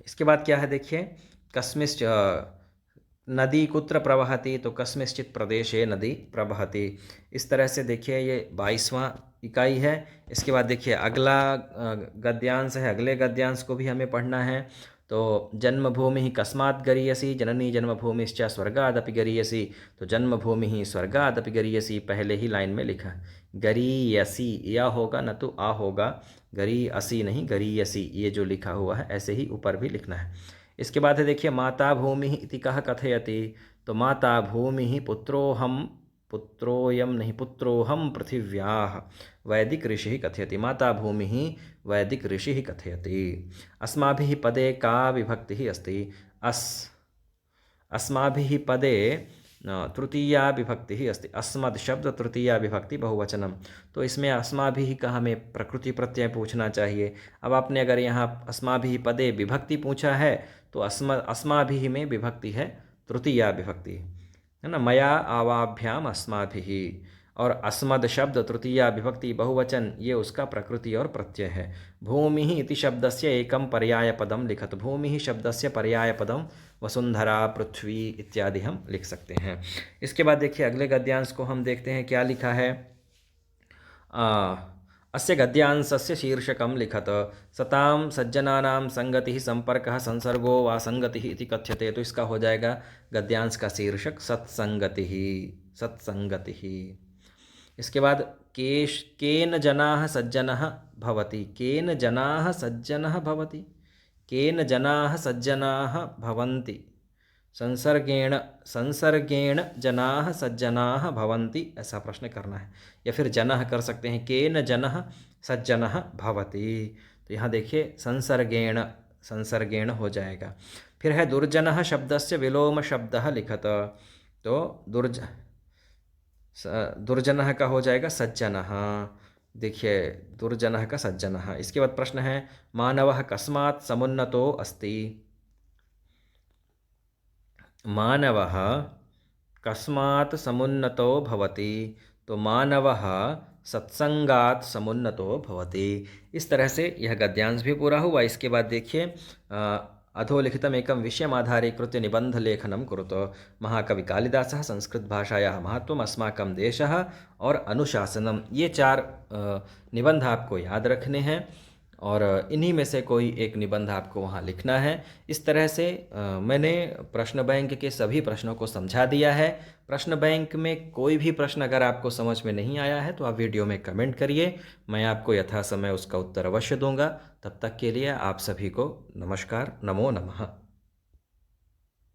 इसके बाद क्या है देखिए, कस्मिंश्च नदी कुत्र प्रवहति, तो कस्मिंश्चित् प्रदेशे नदी प्रवहति। इस तरह से देखिए ये 22वां इकाई है। इसके बाद देखिए अगला गद्यांश है, अगले गद्यांश को भी हमें पढ़ना है। तो जन्मभूमि कस्मात् गरीयसी, जननी जन्मभूमिश्च स्वर्गादपि गरीयसी। तो जन्मभूमि स्वर्गादपि गरीयसी पहले ही लाइन में लिखा। गरीयसी या होगा न तो आ होगा, गरीयसी नहीं गरीयसी, ये जो लिखा हुआ है ऐसे ही ऊपर भी लिखना है। इसके बाद है देखिए माता भूमि इति कः कथयति। तो माता भूमि पुत्रोहम, पुत्रोयम नहीं पुत्रोहम पृथिव्याः वैदिक ऋषिः कथयति। माता भूमिः वैदिक ऋषिः कथयति। अस्माभिः पदे का विभक्तिः अस्ति। अस्माभिः पदे तृतीया विभक्तिः अस्ति। अस्मद् शब्द तृतीया विभक्ति बहुवचनम। तो इसमें अस्माभिः का हमें प्रकृति प्रत्यय पूछना चाहिए। अब आपने अगर यहाँ अस्माभिः पदे विभक्ति पूछा है तो अस्माभिः में विभक्ति है तृतीया विभक्ति, है ना। मया आवाभ्याम अस्माभिः, और अस्मद शब्द तृतीया विभक्ति बहुवचन, ये उसका प्रकृति और प्रत्यय है। भूमि इति शब्दस्य एकम पर्यायपदम लिखत। भूमि शब्दस्य पर्यायपदम वसुंधरा पृथ्वी इत्यादि हम लिख सकते हैं। इसके बाद देखिए अगले गद्यांश को हम देखते हैं क्या लिखा है। अस्य गद्यांशस्य शीर्षकं लिखत। सतां सज्जनानां संगतिः संपर्कः संसर्गो वा संगतिः इति कथ्यते। तो इसका हो जाएगा गद्यांश का शीर्षक सत्संगतिः, सत्संगतिः। इसके बाद केन जनाः सज्जनः भवति। केन जनाः सज्जनः भवति, केन जनाः सज्जनाः भवन्ति। संसर्गेण जनाः सज्जनाः भवन्ति, ऐसा प्रश्न करना है। या फिर जनः कर सकते हैं, केन जनः सज्जनः भवति। तो यहाँ देखिए संसर्गेण, संसर्गेण हो जाएगा। फिर है दुर्जनः शब्दस्य विलोम शब्दः लिखत। तो दुर्जनः का हो जाएगा सज्जनः। देखिए दुर्जनः का सज्जनः। इसके बाद प्रश्न है मानवः कस्मात् समुन्नतो अस्ति। मानवः कस्मात् समुन्नतो भवति। तो मानवः सत्संगात् समुन्नतो भवति। इस तरह से यह गद्यांश भी पूरा हुआ। इसके बाद देखिए अधोलिखितम् एकं विषयमाधारीकृत्य निबन्धलेखनं कुरुतो। महाकवि कालिदासः, संस्कृतभाषायाः महत्त्वम्, अस्माकं देशः और अनुशासनम। ये 4 निबंध आपको याद रखने हैं और इन्हीं में से कोई एक निबंध आपको वहाँ लिखना है। इस तरह से मैंने प्रश्न बैंक के सभी प्रश्नों को समझा दिया है। प्रश्न बैंक में कोई भी प्रश्न अगर आपको समझ में नहीं आया है तो आप वीडियो में कमेंट करिए, मैं आपको यथासमय उसका उत्तर अवश्य दूंगा। तब तक के लिए आप सभी को नमस्कार, नमो नमः।